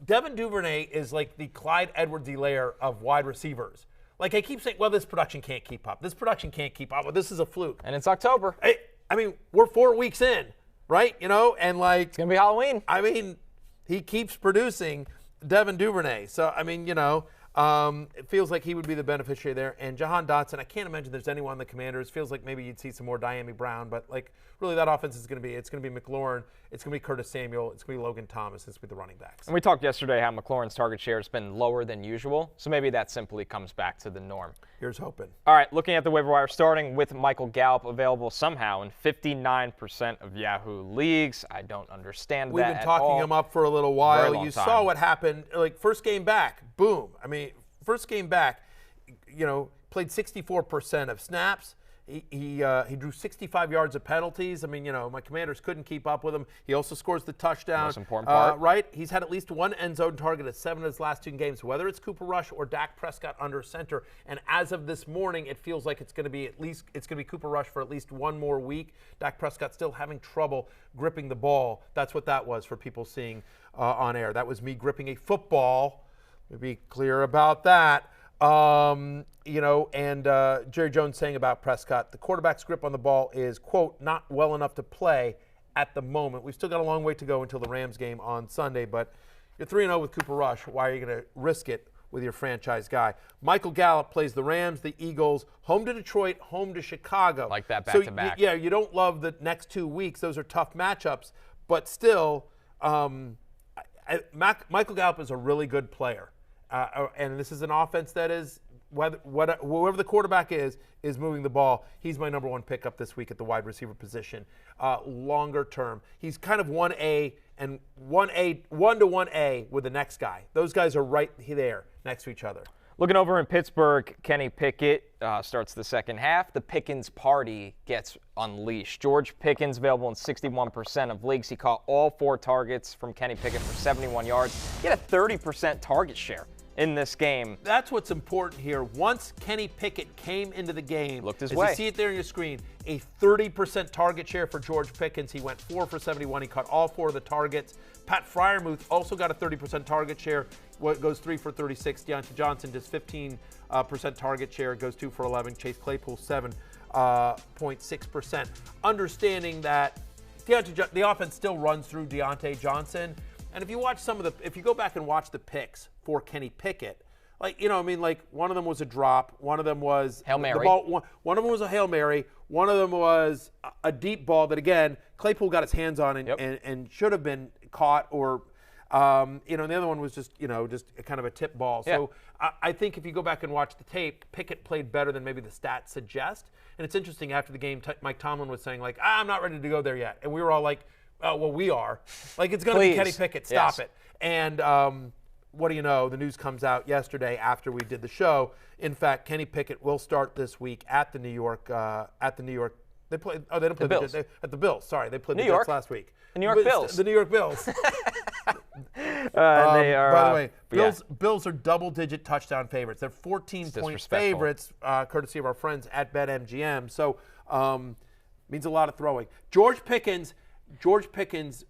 Devin Duvernay is like the Clyde Edwards-Helaire of wide receivers. Like I keep saying, well, this production can't keep up. This production can't keep up. Well, this is a fluke. And it's October. I mean, we're 4 weeks in, right? And like it's gonna be Halloween. I mean, he keeps producing Devin Duvernay. So I mean, it feels like he would be the beneficiary there. And Jahan Dotson, I can't imagine there's anyone on the Commanders. Feels like maybe you'd see some more Diami Brown, but like really that offense is going to be, it's going to be McLaurin, it's going to be Curtis Samuel, it's going to be Logan Thomas, it's going to be the running backs. And we talked yesterday how McLaurin's target share has been lower than usual, so maybe that simply comes back to the norm. Here's hoping. All right, looking at the waiver wire, starting with Michael Gallup available somehow in 59% of Yahoo leagues. I don't understand We've that been at talking all. him up for a little while. Very long You time. saw what happened, like first game back, boom. I mean, first game back, played 64% of snaps. He drew 65 yards of penalties. I mean, my Commanders couldn't keep up with him. He also scores the touchdown. Most important part. Right? He's had at least one end zone target at 7 of his last 2 games, whether it's Cooper Rush or Dak Prescott under center. And as of this morning, it feels like it's going to be Cooper Rush for at least one more week. Dak Prescott still having trouble gripping the ball. That's what that was for people seeing on air. That was me gripping a football. To be clear about that. And Jerry Jones saying about Prescott, the quarterback's grip on the ball is, quote, not well enough to play at the moment. We've still got a long way to go until the Rams game on Sunday, but you're 3-0 with Cooper Rush. Why are you going to risk it with your franchise guy? Michael Gallup plays the Rams, the Eagles, home to Detroit, home to Chicago. Like that back-to-back. Yeah, you don't love the next 2 weeks. Those are tough matchups, but still, Michael Gallup is a really good player. And this is an offense that is, whoever the quarterback is moving the ball. He's my number 1 pickup this week at the wide receiver position. Longer term, he's kind of 1A and 1 to 1A with the next guy. Those guys are right there next to each other. Looking over in Pittsburgh, Kenny Pickett starts the second half. The Pickens party gets unleashed. George Pickens available in 61% of leagues. He caught all 4 targets from Kenny Pickett for 71 yards. He had a 30% target share in this game. That's what's important here. Once Kenny Pickett came into the game, looked his as way. You see it there on your screen, a 30% target share for George Pickens. He went 4 for 71. He caught all 4 of the targets. Pat Freiermuth also got a 30% target share. Goes 3 for 36. Deontay Johnson does 15% target share. Goes 2 for 11. Chase Claypool 7.6%. Understanding that the offense still runs through Deontay Johnson. And if you watch if you go back and watch the picks for Kenny Pickett, one of them was a drop, one of them was Hail Mary. One of them was a Hail Mary, one of them was a deep ball that again Claypool got his hands on and should have been caught, or and the other one was just kind of a tip ball. Yeah. So I think if you go back and watch the tape, Pickett played better than maybe the stats suggest. And it's interesting, after the game, Mike Tomlin was saying like, I'm not ready to go there yet, and we were all like, oh, well, we are. Like, it's going to be Kenny Pickett. Stop it. And what do you know? The news comes out yesterday after we did the show. In fact, Kenny Pickett will start this week at the New York. They played. Oh, they didn't play the Bills. At the Bills. Sorry, they played the Jets last week. The New York Bills. The New York Bills. They are, by the way, Bills are double-digit touchdown favorites. They're 14-point favorites, courtesy of our friends at BetMGM. So means a lot of throwing. George Pickens,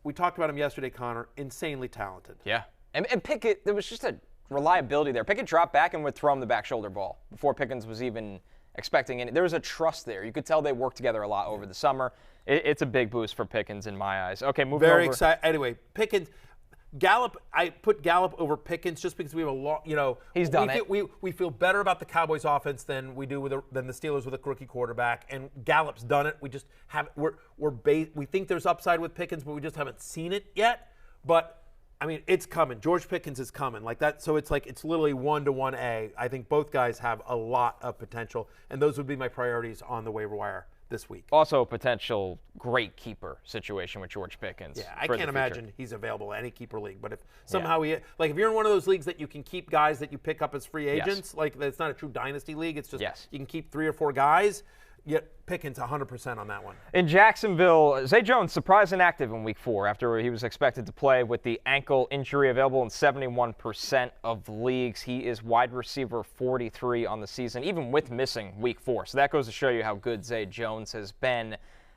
we talked about him yesterday, Connor, insanely talented. Yeah. And Pickett, there was just a reliability there. Pickett dropped back and would throw him the back shoulder ball before Pickens was even expecting any. There was a trust there. You could tell they worked together a lot over the summer. It's a big boost for Pickens in my eyes. Okay, moving over. Very excited. Anyway, Pickens. Gallup, I put Gallup over Pickens just because we have a lot, He's done it. We feel better about the Cowboys offense than we do than the Steelers with a rookie quarterback, and Gallup's done it. We just have we think there's upside with Pickens, but we just haven't seen it yet. But I mean, it's coming. George Pickens is coming like that. So it's literally 1-to-1A. I think both guys have a lot of potential, and those would be my priorities on the waiver wire this week. Also a potential great keeper situation with George Pickens. Yeah, I can't imagine he's available in any keeper league. But if somehow if you're in one of those leagues that you can keep guys that you pick up as free agents, like it's not a true dynasty league, it's just you can keep 3 or 4 guys. Yet Pickens 100% on that one. In Jacksonville, Zay Jones surprised inactive in Week 4 after he was expected to play with the ankle injury, available in 71% of leagues. He is wide receiver 43 on the season, even with missing Week 4. So that goes to show you how good Zay Jones has been.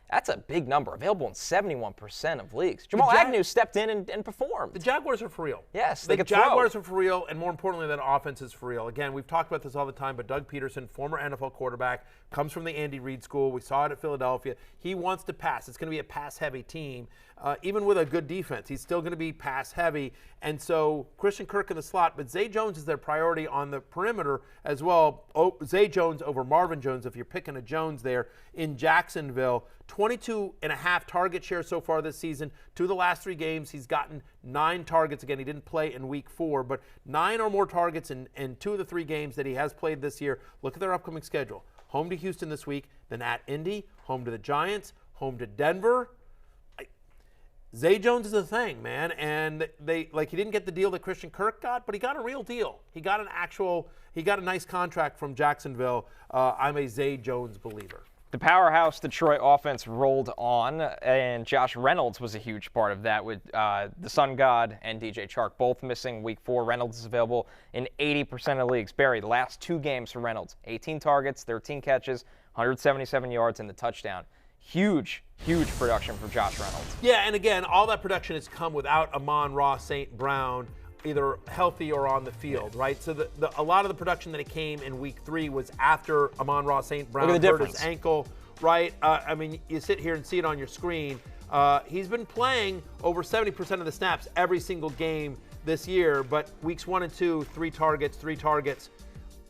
That's a big number, available in 71% of leagues. Jamal Agnew stepped in and performed. The Jaguars are for real. Yes, the Jaguars are for real, and more importantly, that offense is for real. Again, we've talked about this all the time, but Doug Peterson, former NFL quarterback, comes from the Andy Reid school. We saw it at Philadelphia. He wants to pass. It's going to be a pass-heavy team. Even with a good defense, he's still going to be pass-heavy. And so Christian Kirk in the slot, but Zay Jones is their priority on the perimeter as well. Zay Jones over Marvin Jones, if you're picking a Jones there in Jacksonville. 22.5 target share so far this season. 2 of the last 3 games, he's gotten 9 targets. Again, he didn't play in Week 4, but 9 or more targets in 2 of the 3 games that he has played this year. Look at their upcoming schedule. Home to Houston this week, then at Indy, home to the Giants, home to Denver. Zay Jones is a thing, man, and he didn't get the deal that Christian Kirk got, but he got a real deal. He got a nice contract from Jacksonville. I'm a Zay Jones believer. The powerhouse Detroit offense rolled on, and Josh Reynolds was a huge part of that with the Sun God and DJ Chark both missing Week 4. Reynolds is available in 80% of leagues. Barry, the last 2 games for Reynolds, 18 targets, 13 catches, 177 yards, and the touchdown. Huge production from Josh Reynolds. Yeah, and again, all that production has come without Amon-Ra St. Brown, either healthy or on the field, right? So a lot of the production that came in Week 3 was after Amon-Ra St. Brown hurt his ankle, right? I mean, you sit here and see it on your screen. He's been playing over 70% of the snaps every single game this year, but Weeks 1 and 2, 3 targets.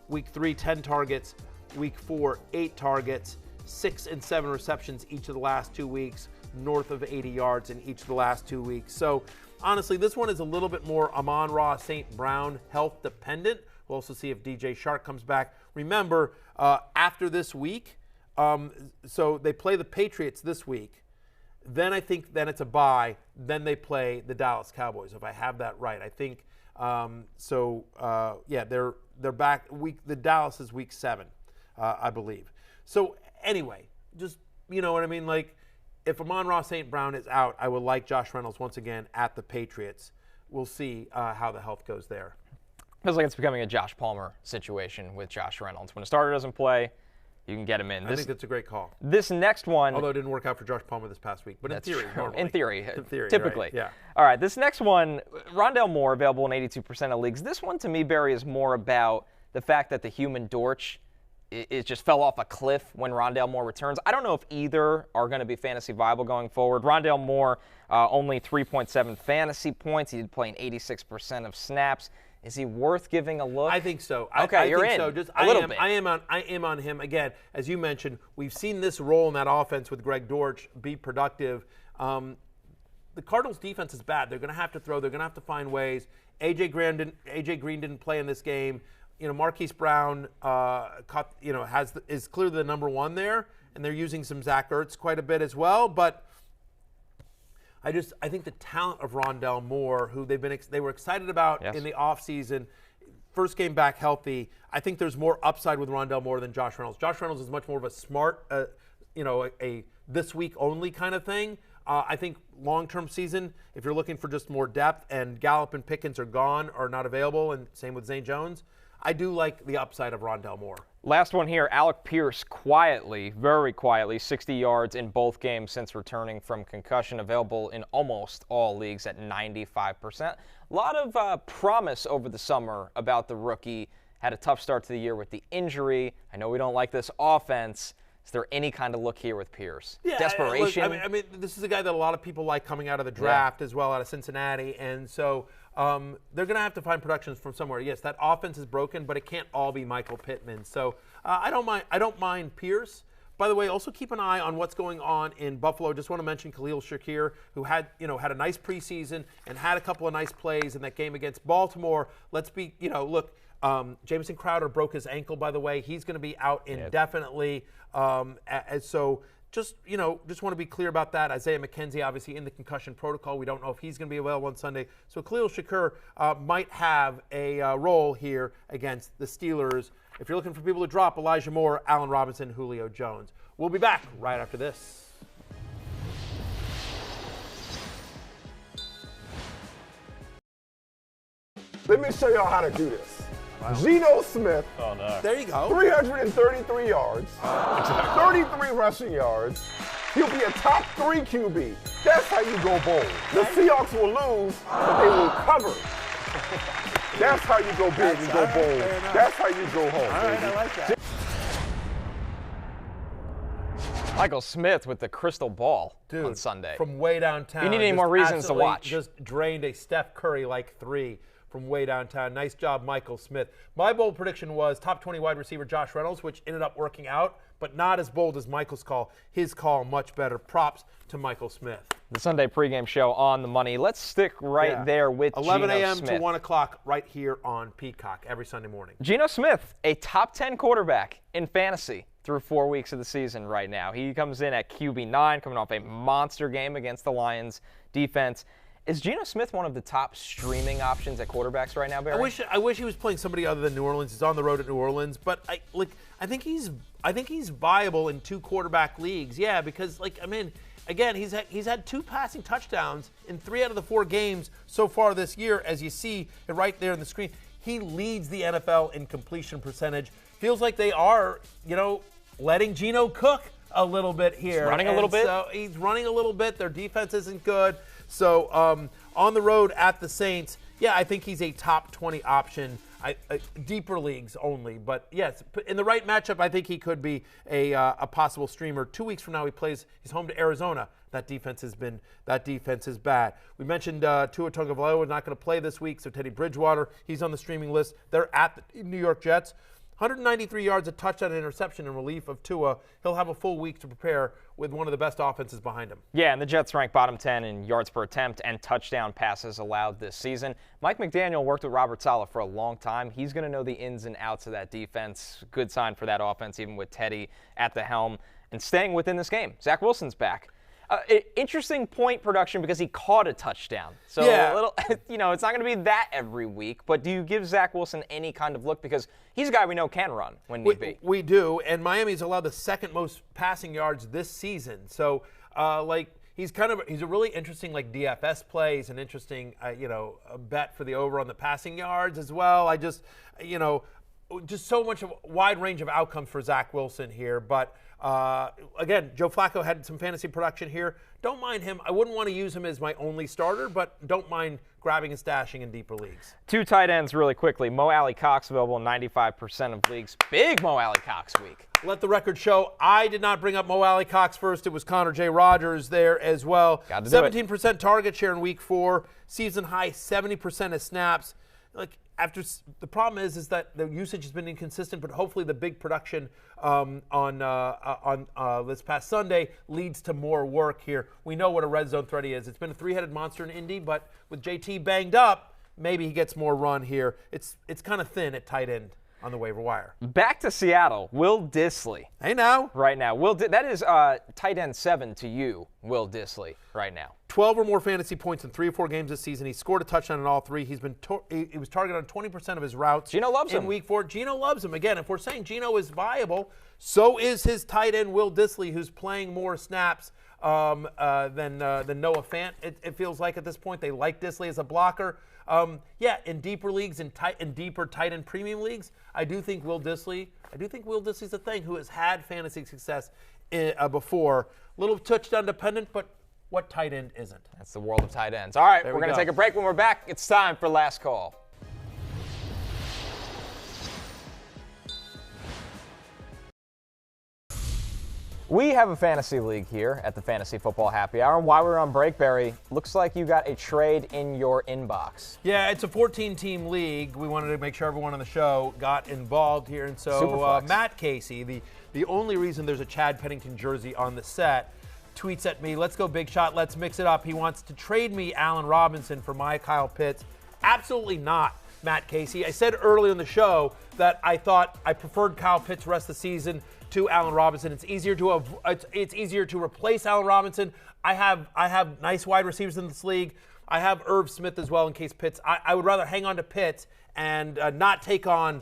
Week 3, 10 targets. Week 4, 8 targets. 6 and 7 receptions each of the last 2 weeks, north of 80 yards in each of the last 2 weeks. So honestly, this one is a little bit more Amon-Ra St. Brown health dependent. We'll also see if DJ Chark comes back. Remember, after this week, so they play the Patriots this week. Then I think it's a bye. Then they play the Dallas Cowboys, if I have that right. I think they're back. The Dallas is Week 7, I believe. So anyway, just, you know what I mean? Like, if Amon-Ra St. Brown is out, I would like Josh Reynolds once again at the Patriots. We'll see how the health goes there. Feels like it's becoming a Josh Palmer situation with Josh Reynolds. When a starter doesn't play, you can get him in. I think that's a great call. This next one, although it didn't work out for Josh Palmer this past week, but in theory, normally. In theory, typically. Right? Yeah. All right, this next one, Rondelle Moore, available in 82% of leagues. This one, to me, Barry, is more about the fact that the human Dortch it just fell off a cliff when Rondelle Moore returns. I don't know if either are going to be fantasy viable going forward. Rondelle Moore, only 3.7 fantasy points. He did play in 86% of snaps. Is he worth giving a look? I think so. Okay, you're in. So. Just a little bit. I am on him again. As you mentioned, we've seen this role in that offense with Greg Dortch be productive. The Cardinals' defense is bad. They're going to have to throw. They're going to have to find ways. AJ Green didn't play in this game. Marquise Brown is clearly the number 1 there, and they're using some Zach Ertz quite a bit as well. But I think the talent of Rondelle Moore, who they were excited about in the offseason, first game back healthy. I think there's more upside with Rondelle Moore than Josh Reynolds. Josh Reynolds is much more of a smart, a this week only kind of thing. I think long-term season, if you're looking for just more depth, and Gallup and Pickens are gone or not available, and same with Zay Jones, I do like the upside of Rondelle Moore. Last one here, Alec Pierce very quietly, 60 yards in both games since returning from concussion, available in almost all leagues at 95%. A lot of promise over the summer about the rookie had a tough start to the year with the injury. I know we don't like this offense. Is there any kind of look here with Pierce? Yeah, Desperation? Look, I mean, this is a guy that a lot of people like coming out of the draft as well, out of Cincinnati. And so they're going to have to find productions from somewhere. Yes, that offense is broken, but it can't all be Michael Pittman. So I don't mind Pierce. By the way, also keep an eye on what's going on in Buffalo. Just want to mention Khalil Shakir, who had a nice preseason and had a couple of nice plays in that game against Baltimore. Look, Jamison Crowder broke his ankle, by the way. He's going to be out indefinitely. So just want to be clear about that. Isaiah McKenzie, obviously, in the concussion protocol. We don't know if he's going to be available on Sunday. So Khalil Shakir might have a role here against the Steelers. If you're looking for people to drop, Elijah Moore, Allen Robinson, Julio Jones. We'll be back right after this. Let me show y'all how to do this. Wow. Geno Smith. Oh, no. There you go. 333 yards, 33 rushing yards. He'll be a top 3 QB. That's how you go bold. The Seahawks will lose, but they will cover. That's how you go big and go bold. That's how you go home. All right, I like that. Michael Smith with the crystal ball on Sunday. From way downtown. You need any more reasons to watch. Just drained a Steph Curry-like 3 from way downtown. Nice job, Michael Smith. My bold prediction was top 20 wide receiver Josh Reynolds, which ended up working out, but not as bold as Michael's call. His call, much better. Props to Michael Smith. The Sunday pregame show on the money. Let's stick there with 11 Geno a.m. Smith. to 1 o'clock right here on Peacock every Sunday morning. Geno Smith, a top 10 quarterback in fantasy through 4 weeks of the season right now. He comes in at QB9, coming off a monster game against the Lions defense. Is Geno Smith one of the top streaming options at quarterbacks right now, Barry? I wish he was playing somebody other than New Orleans. He's on the road at New Orleans, but I think he's viable in 2 quarterback leagues. Yeah, because again, he's had 2 passing touchdowns in 3 out of the 4 games so far this year, as you see right there on the screen. He leads the NFL in completion percentage. Feels like they are, letting Geno cook a little bit here. He's running a little bit. So he's running a little bit. Their defense isn't good. So on the road at the Saints, yeah, I think he's a top 20 option. Deeper leagues only, but yes, in the right matchup, I think he could be a possible streamer. 2 weeks from now, he's home to Arizona. That defense is bad. We mentioned Tua Tagovailoa is not going to play this week, so Teddy Bridgewater, he's on the streaming list. They're at the New York Jets. 193 yards, a touchdown, and interception in relief of Tua. He'll have a full week to prepare with one of the best offenses behind him. Yeah, and the Jets rank bottom 10 in yards per attempt and touchdown passes allowed this season. Mike McDaniel worked with Robert Saleh for a long time. He's going to know the ins and outs of that defense. Good sign for that offense, even with Teddy at the helm. And staying within this game, Zach Wilson's back. Interesting point production because he caught a touchdown. So yeah. A little, it's not going to be that every week. But do you give Zach Wilson any kind of look? Because he's a guy we know can run when need be. We do, and Miami's allowed the 2nd most passing yards this season. So, he's a really interesting DFS play. He's an interesting, a bet for the over on the passing yards as well. Just so much of a wide range of outcomes for Zach Wilson here, but. Again, Joe Flacco had some fantasy production here. Don't mind him. I wouldn't want to use him as my only starter, but don't mind grabbing and stashing in deeper leagues. 2 tight ends really quickly. Mo Alley-Cox available in 95% of leagues. Big Mo Alley-Cox week. Let the record show, I did not bring up Mo Alley-Cox first. It was Connor J. Rogers there as well. 17% target share in week 4. Season high 70% of snaps. The problem is that the usage has been inconsistent, but hopefully the big production on this past Sunday leads to more work here. We know what a red zone threat he is. It's been a 3-headed monster in Indy, but with JT banged up, maybe he gets more run here. It's kind of thin at tight end on the waiver wire. Back to Seattle, Will Dissly. Hey now. Right now. That is tight end 7 to you, Will Dissly, right now. 12 or more fantasy points in 3 or 4 games this season. He scored a touchdown in all 3. He was targeted on 20% of his routes. Geno loves him. In week 4. Geno loves him. Again, if we're saying Geno is viable, so is his tight end Will Dissly, who's playing more snaps than Noah Fant. It feels like at this point they like Dissly as a blocker. In deeper leagues and deeper tight end premium leagues, I do think Will Dissly's a thing who has had fantasy success before. A little touchdown dependent, but what tight end isn't? That's the world of tight ends. All right, we're going to take a break. When we're back, it's time for Last Call. We have a fantasy league here at the Fantasy Football Happy Hour. And while we're on break, Barry, looks like you got a trade in your inbox. Yeah, it's a 14-team league. We wanted to make sure everyone on the show got involved here. And so Matt Casey, the only reason there's a Chad Pennington jersey on the set, tweets at me, let's go big shot, let's mix it up. He wants to trade me Allen Robinson for my Kyle Pitts. Absolutely not, Matt Casey. I said earlier in the show that I thought I preferred Kyle Pitts the rest of the season to Allen Robinson. It's easier to replace Allen Robinson. I have nice wide receivers in this league. I have Irv Smith as well in case Pitts. I would rather hang on to Pitts and not take on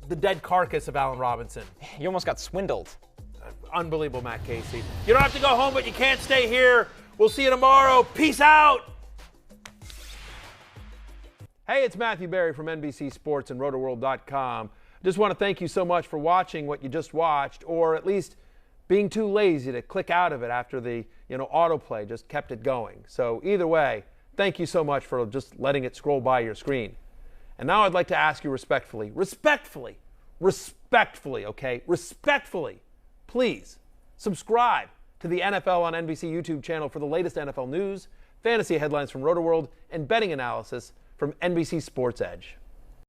the dead carcass of Allen Robinson. You almost got swindled. Unbelievable, Matt Casey. You don't have to go home, but you can't stay here. We'll see you tomorrow. Peace out. Hey, it's Matthew Berry from NBC Sports and RotoWorld.com. Just want to thank you so much for watching what you just watched, or at least being too lazy to click out of it after the autoplay just kept it going. So either way, thank you so much for just letting it scroll by your screen. And now I'd like to ask you respectfully, please subscribe to the NFL on NBC YouTube channel for the latest NFL news, fantasy headlines from RotoWorld, and betting analysis from NBC Sports Edge.